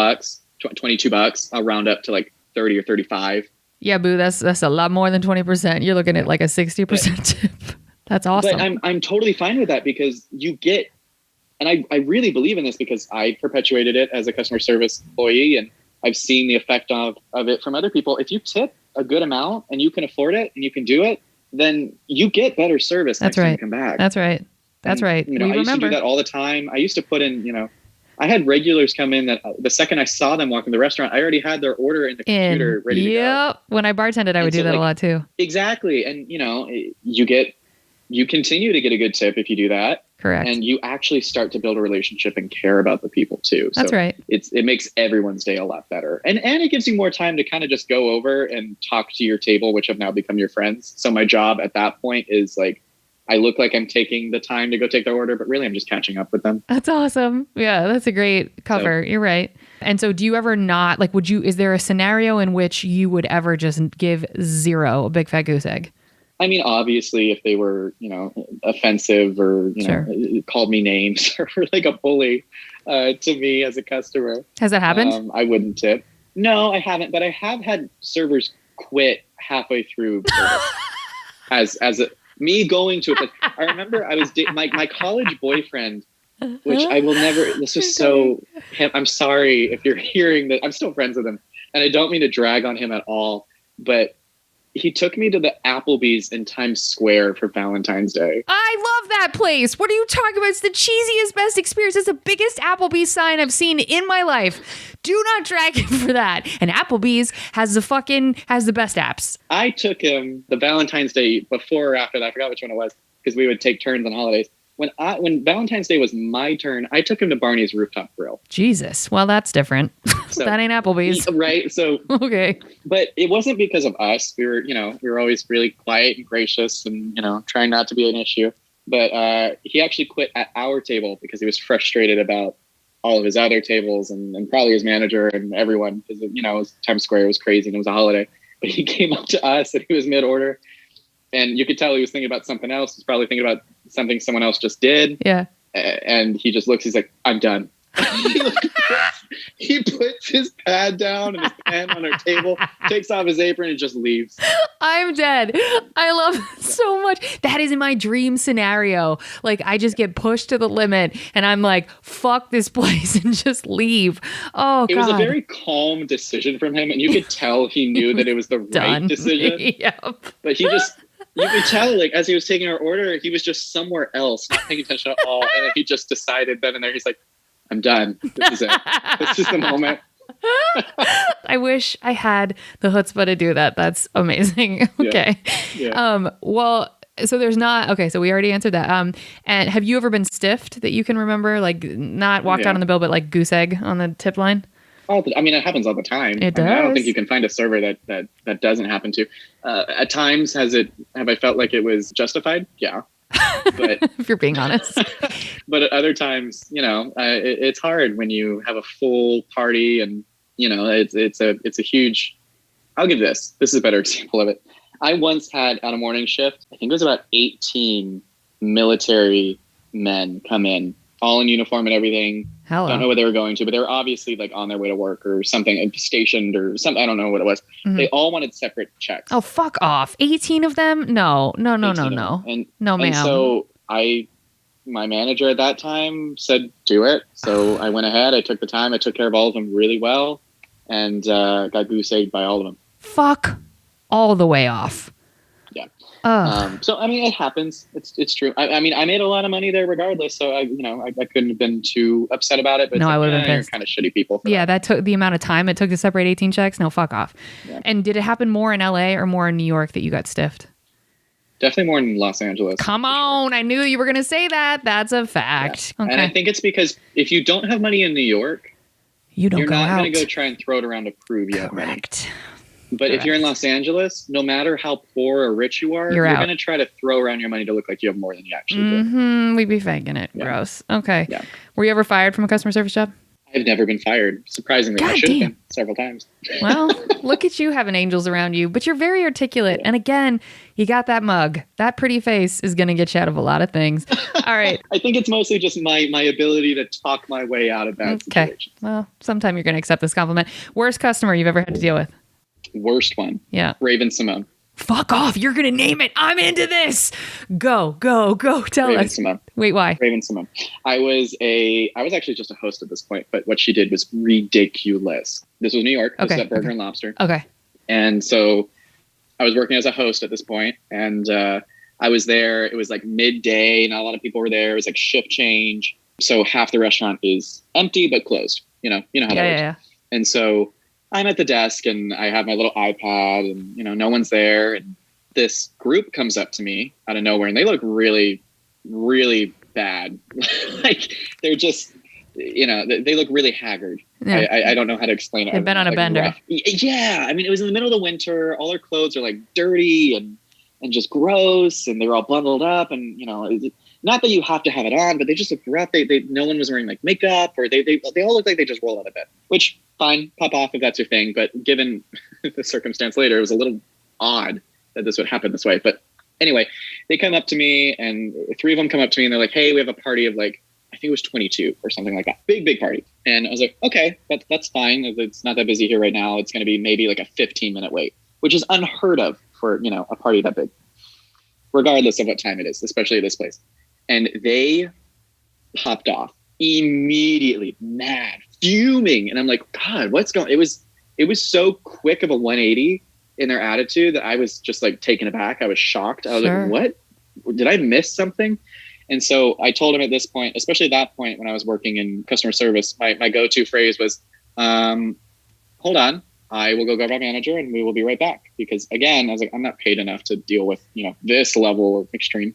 $22, I'll round up to like 30 or 35. Yeah, boo, that's a lot more than 20%. You're looking at like a 60% tip. That's awesome. But I'm totally fine with that, because you get, and I really believe in this because I perpetuated it as a customer service employee, and I've seen the effect of it from other people. If you tip a good amount and you can afford it and you can do it, then you get better service next time you come back. That's right. That's right. I used to do that all the time. I used to put in, I had regulars come in that the second I saw them walk in the restaurant, I already had their order in the computer ready to go. Yep. When I bartended, I would do that a lot too. Exactly. And, you continue to get a good tip if you do that. Correct. And you actually start to build a relationship and care about the people too. So that's right. It makes everyone's day a lot better. And it gives you more time to kind of just go over and talk to your table, which have now become your friends. So my job at that point is like, I look like I'm taking the time to go take their order, but really I'm just catching up with them. That's awesome. Yeah, that's a great cover. So, you're right. And so do you ever not, like, is there a scenario in which you would ever just give zero, a big fat goose egg? I mean, obviously if they were, offensive or, sure, called me names or like a bully to me as a customer. Has that happened? I wouldn't tip. No, I haven't, but I have had servers quit halfway through as me going to it. I remember I was my college boyfriend, which I will never, this was so, I'm sorry if you're hearing that. I'm still friends with him, and I don't mean to drag on him at all, but he took me to the Applebee's in Times Square for Valentine's Day. I love that place. What are you talking about? It's the cheesiest, best experience. It's the biggest Applebee's sign I've seen in my life. Do not drag him for that. And Applebee's has the best apps. I took him the Valentine's Day before or after that. I forgot which one it was, because we would take turns on holidays. When Valentine's Day was my turn, I took him to Barney's Rooftop Grill. Jesus. Well, that's different. So, that ain't Applebee's. Right. So, okay. But it wasn't because of us. We were always really quiet and gracious and, trying not to be an issue. But he actually quit at our table because he was frustrated about all of his other tables and probably his manager and everyone, because, Times Square was crazy and it was a holiday. But he came up to us and he was mid-order. And you could tell he was thinking about something else. He's probably thinking about something someone else just did. Yeah. And he just looks, he's like, I'm done. He puts his pad down and his pen on our table, takes off his apron and just leaves. I'm dead. I love it so much. That is in my dream scenario. Like, I just get pushed to the limit and I'm like, fuck this place and just leave. Oh, God. It was a very calm decision from him. And you could tell he knew that it was the right decision. Yep. But you could tell, like, as he was taking our order, he was just somewhere else, not paying attention at all. And then he just decided then and there, he's like, I'm done. This is it. This is the moment. I wish I had the chutzpah to do that. That's amazing. Okay. Yeah. Well, so there's not, okay, so we already answered that. And have you ever been stiffed that you can remember? Like, not walked out on the bill, but like goose egg on the tip line? I mean, it happens all the time. It does. I don't think you can find a server that doesn't happen to. At times, have I felt like it was justified? Yeah. But if you're being honest. But at other times, it's hard when you have a full party and, it's a huge, I'll give this. This is a better example of it. I once had on a morning shift, I think it was about 18 military men come in, all in uniform and everything. Hello. I don't know where they were going to, but they were obviously like on their way to work or something, stationed or something. I don't know what it was. Mm-hmm. They all wanted separate checks. Oh, fuck off. 18 of them? No. No, ma'am. And so my manager at that time said, do it. So I went ahead, I took the time, I took care of all of them really well and got goose egged by all of them. Fuck all the way off. Yeah. So, I mean, it happens. It's true. I mean, I made a lot of money there regardless. So I couldn't have been too upset about it, but no, I would have been pissed. You're kind of shitty people. That took the amount of time it took to separate 18 checks. No, fuck off. Yeah. And did it happen more in LA or more in New York that you got stiffed? Definitely more in Los Angeles. Come on. I knew you were going to say that. That's a fact. Yeah. Okay. And I think it's because if you don't have money in New York, you're not going to go try and throw it around to prove you have money. Correct. But if you're in Los Angeles, no matter how poor or rich you are, you're going to try to throw around your money to look like you have more than you actually do. We'd be faking it. Yeah. Gross. Okay. Yeah. Were you ever fired from a customer service job? I've never been fired. Surprisingly, I should have been several times. Well, look at you having angels around you, but you're very articulate. And again, you got that mug. That pretty face is going to get you out of a lot of things. All right. I think it's mostly just my ability to talk my way out of bad situations. Well, sometime you're going to accept this compliment. Worst customer you've ever had to deal with? Worst one. Yeah. Raven Simone. Fuck off. You're going to name it. I'm into this. Go. Tell Raven us. Simone. Wait, why? Raven Simone. I was actually just a host at this point, but what she did was ridiculous. This was New York. This was at Burger and Lobster. Okay. And so I was working as a host at this point, and I was there. It was like midday. Not a lot of people were there. It was like shift change. So half the restaurant is empty but closed. You know how that works. Yeah. And so I'm at the desk and I have my little iPad and, no one's there. And this group comes up to me out of nowhere and they look really, really bad. Like they're just, they look really haggard. Yeah. I don't know how to explain it. They've been on a bender. Rough. Yeah. I mean, it was in the middle of the winter. All their clothes are like dirty and just gross. And they were all bundled up and, not that you have to have it on, but they just look rough. No one was wearing like makeup or they all look like they just rolled out of bed, which fine, pop off if that's your thing. But given the circumstance later, it was a little odd that this would happen this way. But anyway, they come up to me and 3 of them come up to me and they're like, hey, we have a party of like, I think it was 22 or something like that. Big party. And I was like, okay, that's fine. It's not that busy here right now. It's going to be maybe like a 15-minute wait, which is unheard of for, a party that big, regardless of what time it is, especially at this place. And they popped off immediately, mad, fuming. And I'm like, God, what's going on? It was so quick of a 180 in their attitude that I was just like taken aback. I was shocked. I was like, what? Did I miss something? And so I told him at this point, especially at that point when I was working in customer service, my go-to phrase was, hold on, I will go grab my manager and we will be right back. Because again, I was like, I'm not paid enough to deal with, this level of extreme.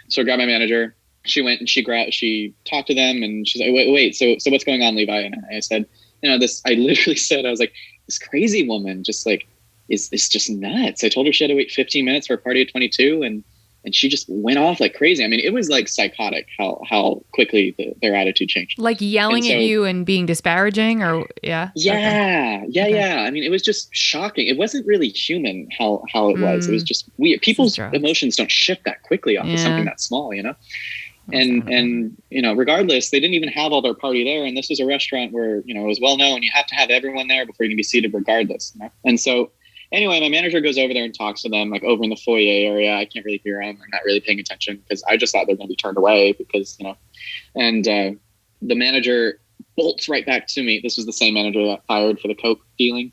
So I grabbed my manager. She went and she talked to them and she's like, wait, so what's going on, Levi? And I said, I literally said, I was like, this crazy woman just like, is just nuts. I told her she had to wait 15 minutes for a party of 22 and she just went off like crazy. I mean, it was like psychotic how quickly their attitude changed. Like yelling at you and being disparaging or yeah. Yeah. Okay. Yeah. I mean, it was just shocking. It wasn't really human how it was. It was just weird. People's emotions don't shift that quickly off of something that small, And regardless, they didn't even have all their party there. And this was a restaurant where, it was well known. You have to have everyone there before you can be seated regardless. And so anyway, my manager goes over there and talks to them like over in the foyer area. I can't really hear them. I'm not really paying attention because I just thought they're going to be turned away because, and the manager bolts right back to me. This was the same manager that fired for the Coke dealing.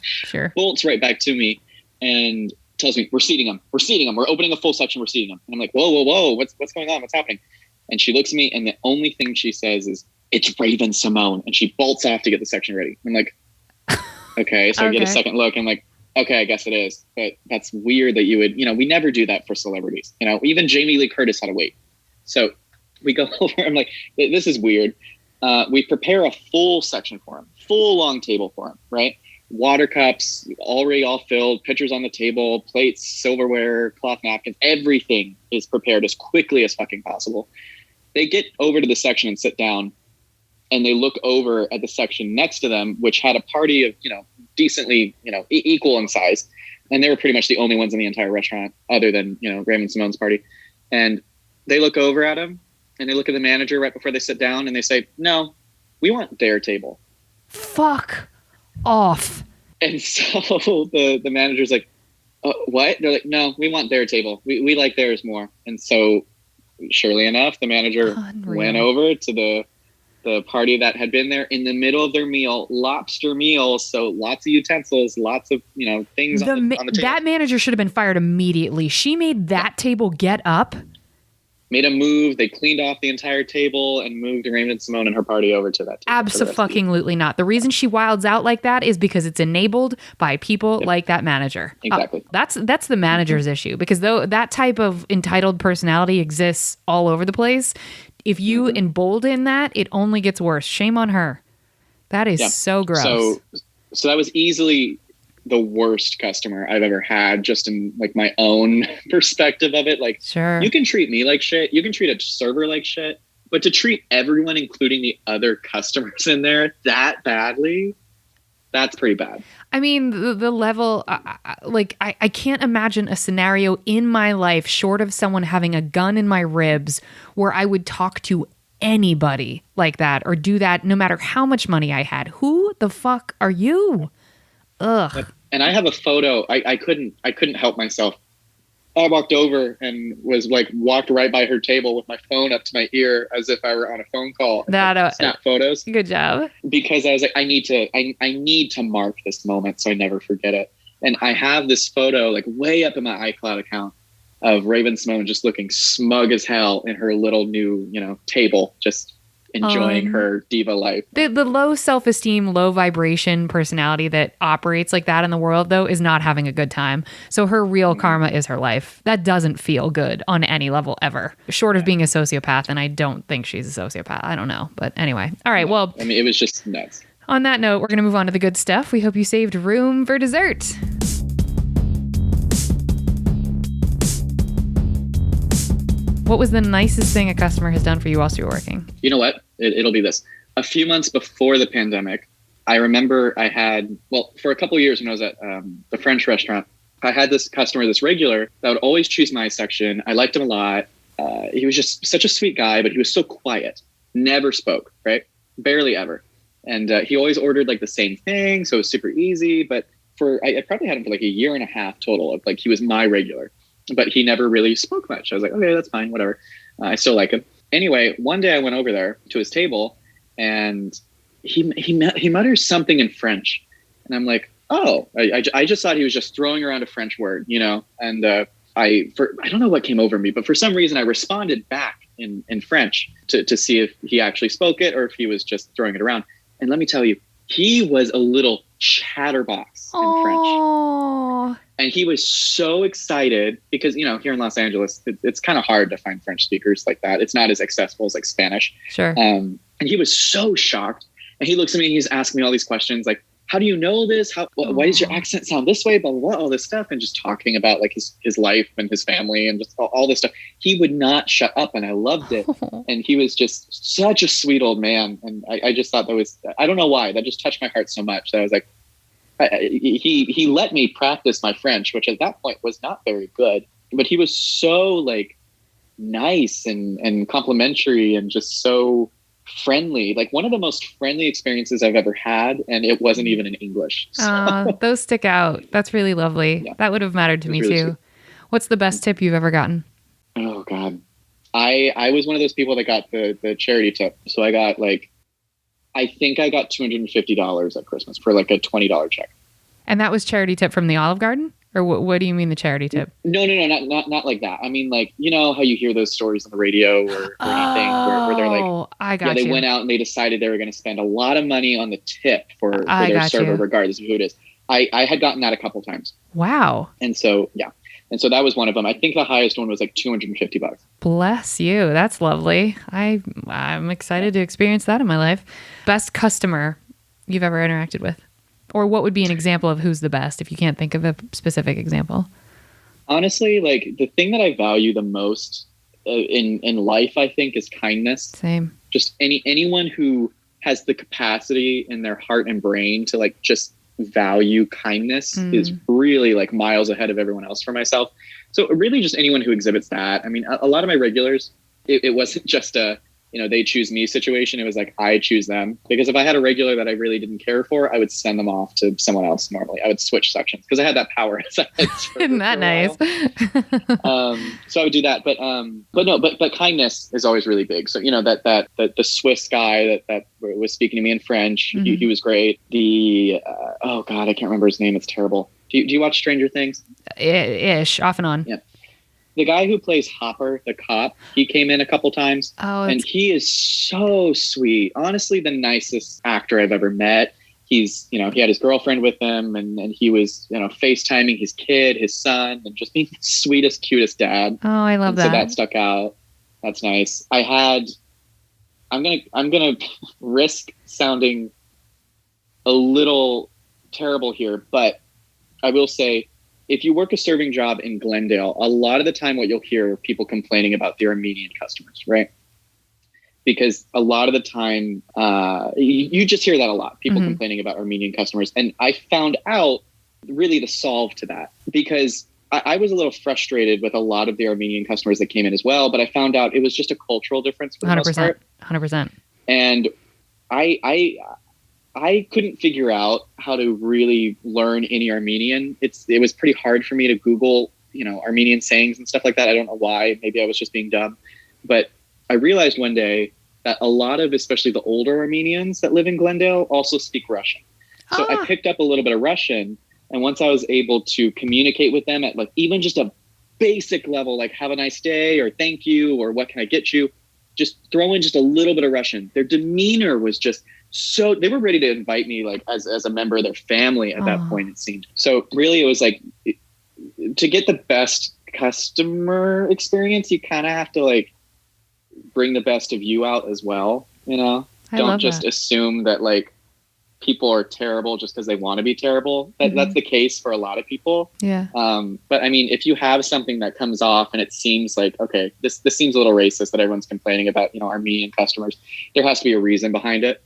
Sure. Bolts right back to me and tells me, we're seating them. We're opening a full section. We're seating them. And I'm like, whoa. What's going on? What's happening? And she looks at me and the only thing she says is, it's Raven Simone. And she bolts off to get the section ready. I'm like, okay. So I get a second look. And I'm like, okay, I guess it is. But that's weird that you would, we never do that for celebrities. Even Jamie Lee Curtis had to wait. So we go over. I'm like, this is weird. We prepare a full section for him, full long table for him, right? Water cups, already all filled, pitchers on the table, plates, silverware, cloth napkins, everything is prepared as quickly as fucking possible. They get over to the section and sit down and they look over at the section next to them, which had a party of, decently, equal in size. And they were pretty much the only ones in the entire restaurant other than, Raymond Simone's party. And they look over at him and they look at the manager right before they sit down and they say, no, we want their table. Fuck off. And so the manager's like, what? They're like, no, we want their table. We like theirs more. And so surely enough, the manager went over to the party that had been there in the middle of their meal, lobster meal. So lots of utensils, lots of, things on the table. That manager should have been fired immediately. She made that table get up. made a move. They cleaned off the entire table and moved Raven-Symoné and her party over to that table. Absolutely not. The reason she wilds out like that is because it's enabled by people like that manager. Exactly. That's the manager's issue, because though that type of entitled personality exists all over the place, if you embolden that, it only gets worse. Shame on her. That is so gross. So that was easily the worst customer I've ever had, just in like my own perspective of it. Like, sure, you can treat me like shit. You can treat a server like shit, but to treat everyone, including the other customers in there, that badly, that's pretty bad. I mean, the level, I can't imagine a scenario in my life short of someone having a gun in my ribs where I would talk to anybody like that or do that no matter how much money I had. Who the fuck are you? Ugh. And I have a photo. I couldn't help myself. I walked over and was like, walked right by her table with my phone up to my ear as if I were on a phone call. Snap photos. Good job. Because I was like, I need to mark this moment so I never forget it. And I have this photo like way up in my iCloud account of Raven-Symoné just looking smug as hell in her little new, table, just enjoying her diva life. The low self-esteem, low vibration personality that operates like that in the world, though, is not having a good time. So her real karma is her life. That doesn't feel good on any level ever, short of being a sociopath. And I don't think she's a sociopath. I don't know. But anyway. All right. Well, I mean, it was just nuts. On that note, we're going to move on to the good stuff. We hope you saved room for dessert. What was the nicest thing a customer has done for you whilst you were working? You know what? It'll be this. A few months before the pandemic, I remember I had, for a couple of years when I was at the French restaurant, I had this customer, this regular, that would always choose my section. I liked him a lot. He was just such a sweet guy, but he was so quiet. Never spoke, right? Barely ever. And he always ordered like the same thing, so it was super easy. But I probably had him for like a year and a half total of like, he was my regular. But he never really spoke much. I was like, okay, that's fine, whatever. I still like him. Anyway, one day I went over there to his table and he mutters something in French. And I'm like, oh, I just thought he was just throwing around a French word, And I don't know what came over me, but for some reason I responded back in French to see if he actually spoke it or if he was just throwing it around. And let me tell you, he was a little chatterbox in French. And he was so excited because, here in Los Angeles, it's kind of hard to find French speakers like that. It's not as accessible as like Spanish. Sure. And he was so shocked. And he looks at me and he's asking me all these questions like, how do you know this? Why does your accent sound this way? Blah, blah, blah, all this stuff. And just talking about like his life and his family and just all this stuff. He would not shut up and I loved it. And he was just such a sweet old man. And I just thought I don't know why, that just touched my heart so much that I was like, he let me practice my French, which at that point was not very good, but he was so like nice and complimentary and just so friendly, like one of the most friendly experiences I've ever had. And it wasn't even in English. So. Those stick out. That's really lovely. Yeah. That would have mattered to me really too. Sweet. What's the best tip you've ever gotten? Oh God. I was one of those people that got the charity tip. So I got I think I got $250 at Christmas for like a $20 check. And that was charity tip from the Olive Garden? Or what do you mean the charity tip? No, not like that. I mean, like, how you hear those stories on the radio or anything where they're like, I got they went out and they decided they were going to spend a lot of money on the tip for their server, regardless of who it is. I had gotten that a couple times. Wow. And so, yeah. And so that was one of them. I think the highest one was like $250. Bless you. That's lovely. I'm excited to experience that in my life. Best customer you've ever interacted with? Or what would be an example of who's the best if you can't think of a specific example? Honestly, like the thing that I value the most in life, I think, is kindness. Same. Just anyone who has the capacity in their heart and brain to like just value kindness is really like miles ahead of everyone else for myself. So really just anyone who exhibits that. I mean, a lot of my regulars, it wasn't just a, they choose me situation. It was like, I choose them, because if I had a regular that I really didn't care for, I would send them off to someone else. Normally I would switch sections because I had that power. Isn't that nice? So I would do that. But kindness is always really big. So, that the Swiss guy that was speaking to me in French, he was great. The, oh God, I can't remember his name. It's terrible. Do you watch Stranger Things? Ish, off and on. Yeah. the guy who plays Hopper, the cop, he came in a couple times, and he is so sweet. Honestly, the nicest actor I've ever met. He's, he had his girlfriend with him, and he was, FaceTiming his kid, his son, and just being the sweetest, cutest dad. Oh, I love that. So that stuck out. That's nice. I'm gonna risk sounding a little terrible here, but I will say, if you work a serving job in Glendale, a lot of the time what you'll hear are people complaining about the Armenian customers, right? Because a lot of the time, you just hear that a lot, people complaining about Armenian customers. And I found out really the solve to that, because I was a little frustrated with a lot of the Armenian customers that came in as well, but I found out it was just a cultural difference for the most part. 100%. And I couldn't figure out how to really learn any Armenian. It was pretty hard for me to Google, Armenian sayings and stuff like that. I don't know why. Maybe I was just being dumb. But I realized one day that a lot of, especially the older Armenians that live in Glendale, also speak Russian. So I picked up a little bit of Russian. And once I was able to communicate with them at even just a basic level, like have a nice day or thank you or what can I get you, just throw in just a little bit of Russian. Their demeanor was just so, they were ready to invite me as a member of their family at that point, it seemed. So really it was to get the best customer experience, you kind of have to bring the best of you out as well. Don't just assume that people are terrible just because they want to be terrible. That's the case for a lot of people. Yeah. But I mean, if you have something that comes off and it seems like, okay, this seems a little racist that everyone's complaining about, Armenian customers, there has to be a reason behind it.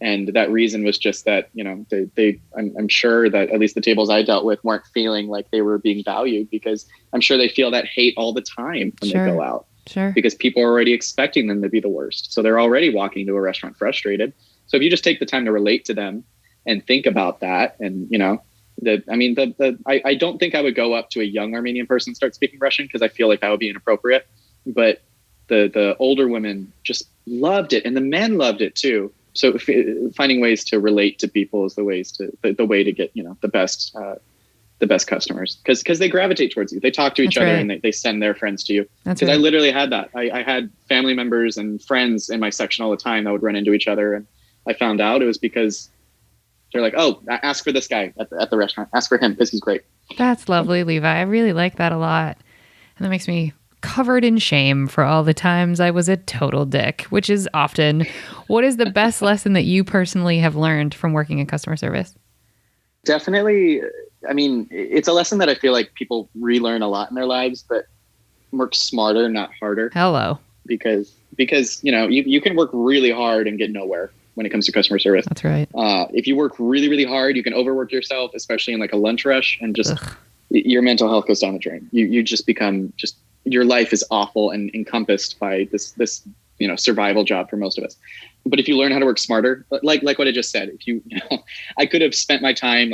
And that reason was just that, I'm sure that at least the tables I dealt with weren't feeling like they were being valued, because I'm sure they feel that hate all the time when they go out. Sure. Because people are already expecting them to be the worst. So they're already walking to a restaurant frustrated. So if you just take the time to relate to them and think about that, and I don't think I would go up to a young Armenian person and start speaking Russian, because I feel like that would be inappropriate. But the older women just loved it, and the men loved it too. So finding ways to relate to people is the way to get the best customers, because they gravitate towards you. They talk to each other, and they send their friends to you. Because I literally had that. I had family members and friends in my section all the time that would run into each other, and I found out it was because they're like, oh, ask for this guy at the restaurant. Ask for him because he's great. That's lovely, Levi. I really like that a lot. And that makes me covered in shame for all the times I was a total dick, which is often. What is the best lesson that you personally have learned from working in customer service? Definitely. I mean, it's a lesson that I feel like people relearn a lot in their lives, but work smarter, not harder. Hello. Because you can work really hard and get nowhere when it comes to customer service. That's right. If you work really, really hard, you can overwork yourself, especially in a lunch rush, and just your mental health goes down the drain. You just become your life is awful and encompassed by this survival job for most of us. But if you learn how to work smarter, like what I just said, I could have spent my time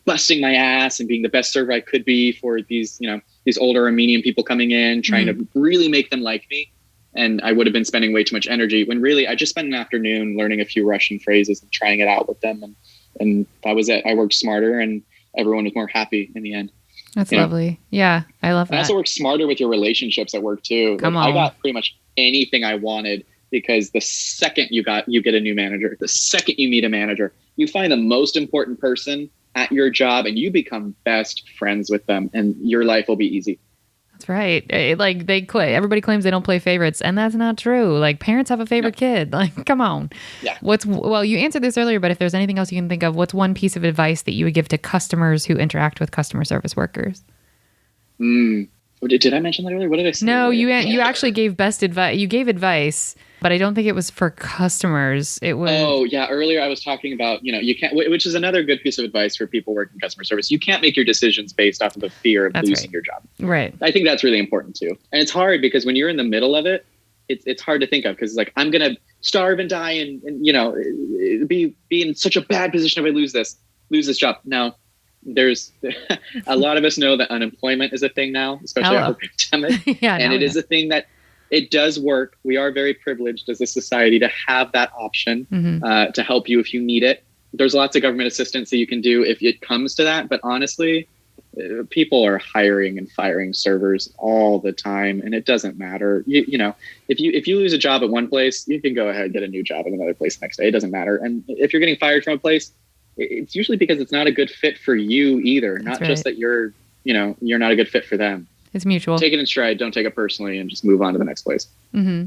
busting my ass and being the best server I could be for these older Armenian people coming in, trying to really make them like me. And I would have been spending way too much energy, when really I just spent an afternoon learning a few Russian phrases and trying it out with them. And that was it. I worked smarter, and everyone was more happy in the end. That's lovely. Yeah, I love that. I also work smarter with your relationships at work too. I got pretty much anything I wanted, because the second you get a new manager, the second you meet a manager, you find the most important person at your job and you become best friends with them, and your life will be easy. That's right. Everybody claims they don't play favorites, and that's not true. Parents have a favorite kid. Come on. Yeah. You answered this earlier, but if there's anything else you can think of, what's one piece of advice that you would give to customers who interact with customer service workers? Did I mention that earlier? What did I say? No, you actually gave best advice. You gave advice, but I don't think it was for customers. It was. Oh yeah, earlier I was talking about you can't, which is another good piece of advice for people working customer service. You can't make your decisions based off of the fear of losing your job. Right. I think that's really important too, and it's hard because when you're in the middle of it, it's hard to think of, because I'm gonna starve and die and be in such a bad position if I lose this job. Now, there's a lot of us know that unemployment is a thing now, especially after the pandemic. Yeah, and it is a thing that it does work. We are very privileged as a society to have that option to help you if you need it. There's lots of government assistance that you can do if it comes to that. But honestly, people are hiring and firing servers all the time, and it doesn't matter. You know, if you lose a job at one place, you can go ahead and get a new job at another place next day. It doesn't matter. And if you're getting fired from a place, it's usually because it's not a good fit for you either. Not just that you're not a good fit for them. It's mutual. Take it in stride. Don't take it personally, and just move on to the next place. Mm-hmm.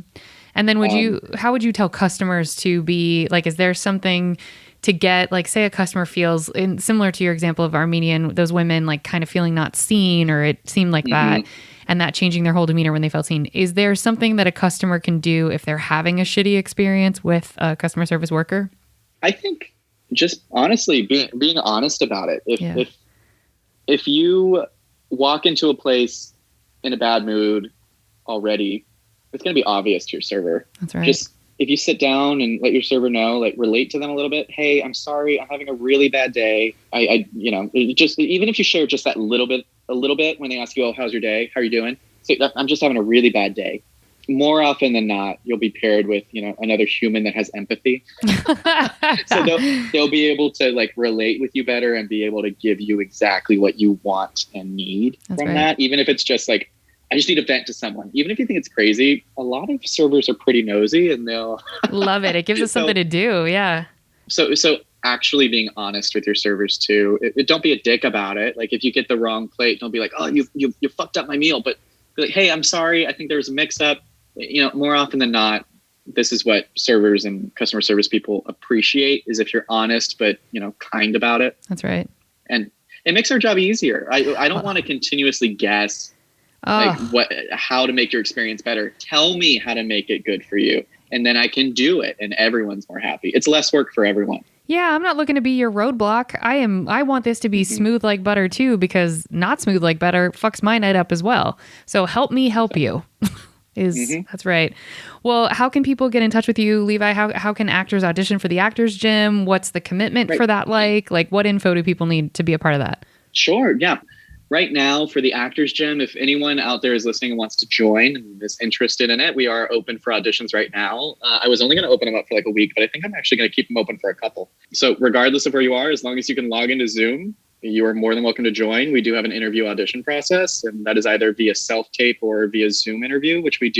And then how would you tell customers to be like, is there something to get, like, say a customer feels similar to your example of Armenian, those women like kind of feeling not seen, or it seemed like that, and that changing their whole demeanor when they felt seen. Is there something that a customer can do if they're having a shitty experience with a customer service worker? I think just honestly being honest about it. If you walk into a place in a bad mood already, it's going to be obvious to your server. That's right. Just if you sit down and let your server know, like relate to them a little bit. Hey, I'm sorry, I'm having a really bad day. Just even if you share just that a little bit when they ask you, oh, how's your day? How are you doing? Say, I'm just having a really bad day. More often than not, you'll be paired with, another human that has empathy. So they'll be able to like relate with you better and be able to give you exactly what you want and need from that. Even if it's just like, I just need to vent to someone. Even if you think it's crazy, a lot of servers are pretty nosy and they'll love it. It gives us something to do. Yeah. So actually being honest with your servers too. Don't be a dick about it. Like if you get the wrong plate, don't be like, oh, you fucked up my meal. But be like, hey, I'm sorry. I think there was a mix up. More often than not, this is what servers and customer service people appreciate, is if you're honest, but kind about it. That's right. And it makes our job easier. I don't want to continuously guess how to make your experience better. Tell me how to make it good for you, and then I can do it, and everyone's more happy. It's less work for everyone. Yeah, I'm not looking to be your roadblock. I want this to be smooth like butter too, because not smooth like butter fucks my night up as well. So help me help you. That's right. Well, how can people get in touch with you, Levi? How can actors audition for the Actors Gym? What's the commitment for that like? Like, what info do people need to be a part of that? Sure. Yeah. Right now for the Actors Gym, if anyone out there is listening and wants to join and is interested in it, we are open for auditions right now. I was only going to open them up for like a week, but I think I'm actually going to keep them open for a couple. So regardless of where you are, as long as you can log into Zoom, you are more than welcome to join. We do have an interview audition process, and that is either via self-tape or via Zoom interview, which we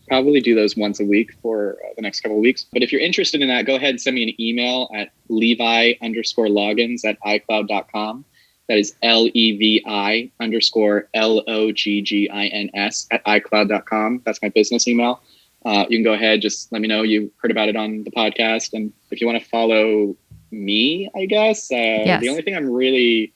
probably do those once a week for the next couple of weeks. But if you're interested in that, go ahead and send me an email at Levi_Loggins@iCloud.com. That is LEVI_LOGGINS@iCloud.com. That's my business email. You can go ahead, just let me know you heard about it on the podcast. And if you want to follow me, I guess, yes. The only thing I'm really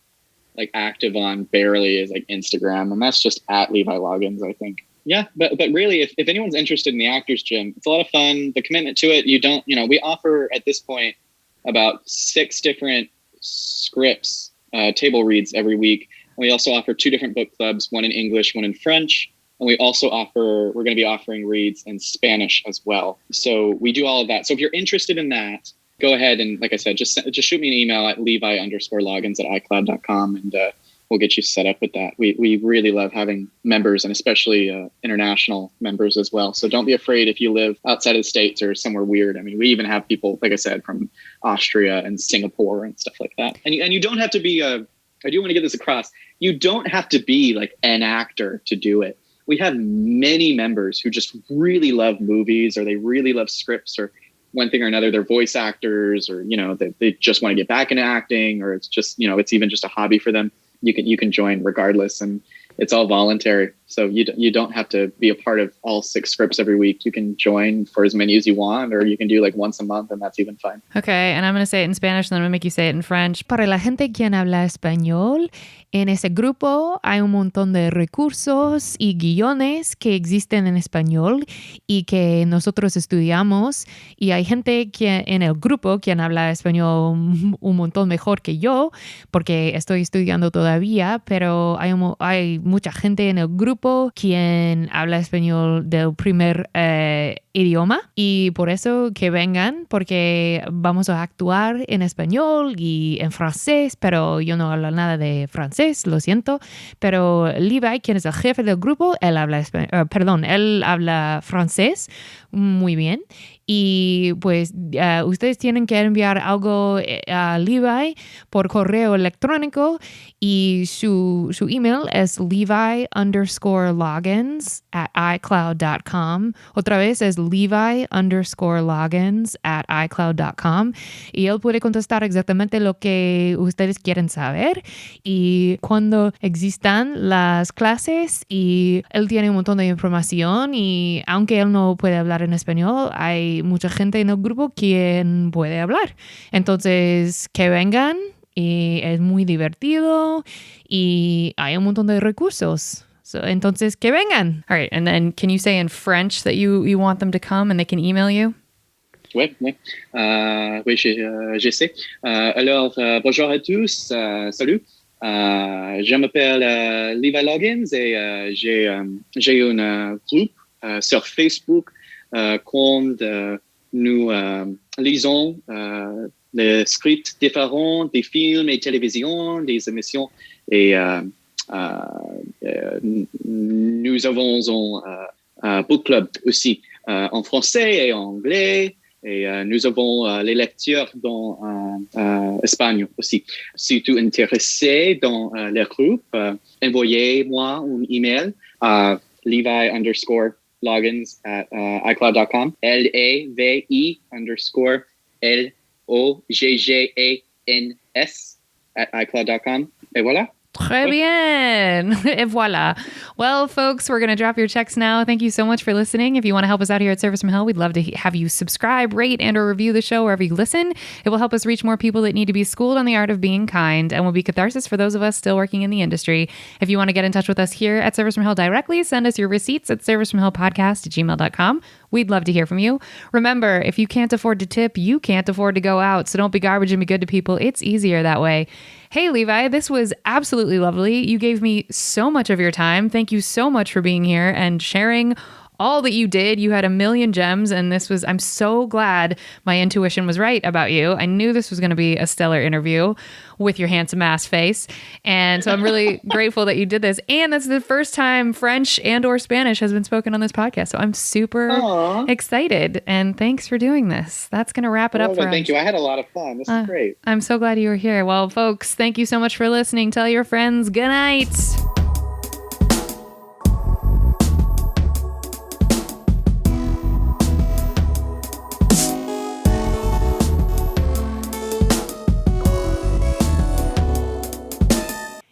like active on barely is like Instagram, and that's just at Levi Loggins, I think. Yeah, but really, if anyone's interested in the Actors Gym, it's a lot of fun. The commitment to it, we offer at this point about 6 different scripts, table reads every week. And we also offer 2 different book clubs, one in English, one in French. And we're going to be offering reads in Spanish as well. So we do all of that. So if you're interested in that, go ahead and, like I said, just shoot me an email at Levi_Loggins@iCloud.com, and we'll get you set up with that. We really love having members, and especially international members as well. So don't be afraid if you live outside of the States or somewhere weird. I mean, we even have people, like I said, from Austria and Singapore and stuff like that. And you don't have to be I do want to get this across. You don't have to be like an actor to do it. We have many members who just really love movies, or they really love scripts, or one thing or another, they're voice actors, or, they just want to get back into acting, or it's just, it's even just a hobby for them. You can join regardless, and it's all voluntary. So you don't have to be a part of all 6 scripts every week. You can join for as many as you want, or you can do like once a month, and that's even fine. Okay, and I'm going to say it in Spanish, and then I'm going to make you say it in French. Para la gente quien habla español, en ese grupo hay un montón de recursos y guiones que existen en español y que nosotros estudiamos, y hay gente en el grupo quien habla español un montón mejor que yo, porque estoy estudiando todavía, pero hay mucha gente en el grupo quien habla español del primer idioma y por eso que vengan, porque vamos a actuar en español y en francés, pero yo no hablo nada de francés, lo siento. Pero Levi, quien es el jefe del grupo, él habla francés muy bien. Y pues ustedes tienen que enviar algo a Levi por correo electrónico y su email es levi_loggins@icloud.com. Otra vez es levi_loggins@icloud.com y él puede contestar exactamente lo que ustedes quieren saber y cuando existan las clases y él tiene un montón de información y aunque él no puede hablar en español, hay mucha gente en el grupo quien puede hablar. Entonces, que vengan y es muy divertido y hay un montón de recursos. So, entonces, que vengan. All right, and then can you say in French that you want them to come and they can email you? Oui, oui. Oui, je sais. Alors, bonjour à tous. Salut. Je m'appelle Levi Loggins et j'ai un groupe sur Facebook quand nous lisons les scripts différents des films et télévisions, des émissions et nous avons un book club aussi en français et en anglais. Et nous avons les lectures dans espagnol aussi. Si tu es intéressé dans le groupe, envoyez-moi un email à levi_loggins@icloud.com. levi_loggans@icloud.com. Et voilà. Très bien. Et voilà. Well, folks, we're going to drop your checks now. Thank you so much for listening. If you want to help us out here at Service from Hell, we'd love to have you subscribe, rate, and or review the show wherever you listen. It will help us reach more people that need to be schooled on the art of being kind and will be catharsis for those of us still working in the industry. If you want to get in touch with us here at Service from Hell directly, send us your receipts at servicefromhellpodcast@gmail.com. We'd love to hear from you. Remember, if you can't afford to tip, you can't afford to go out. So don't be garbage and be good to people. It's easier that way. Hey, Levi, this was absolutely lovely. You gave me so much of your time. Thank you so much for being here and sharing all that you did. You had a million gems, and I'm so glad my intuition was right about you. I knew this was going to be a stellar interview with your handsome ass face. And so I'm really grateful that you did this. And that's the first time French and or Spanish has been spoken on this podcast. So I'm super excited. And thanks for doing this. That's going to wrap it up for us. Thank you. I had a lot of fun. This is great. I'm so glad you were here. Well, folks, thank you so much for listening. Tell your friends good night.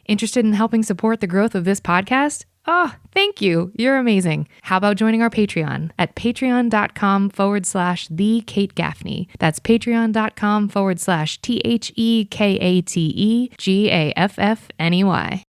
Interested in helping support the growth of this podcast? Oh, thank you. You're amazing. How about joining our Patreon at patreon.com/The Kate Gaffney. That's patreon.com/THEKATEGAFFNEY.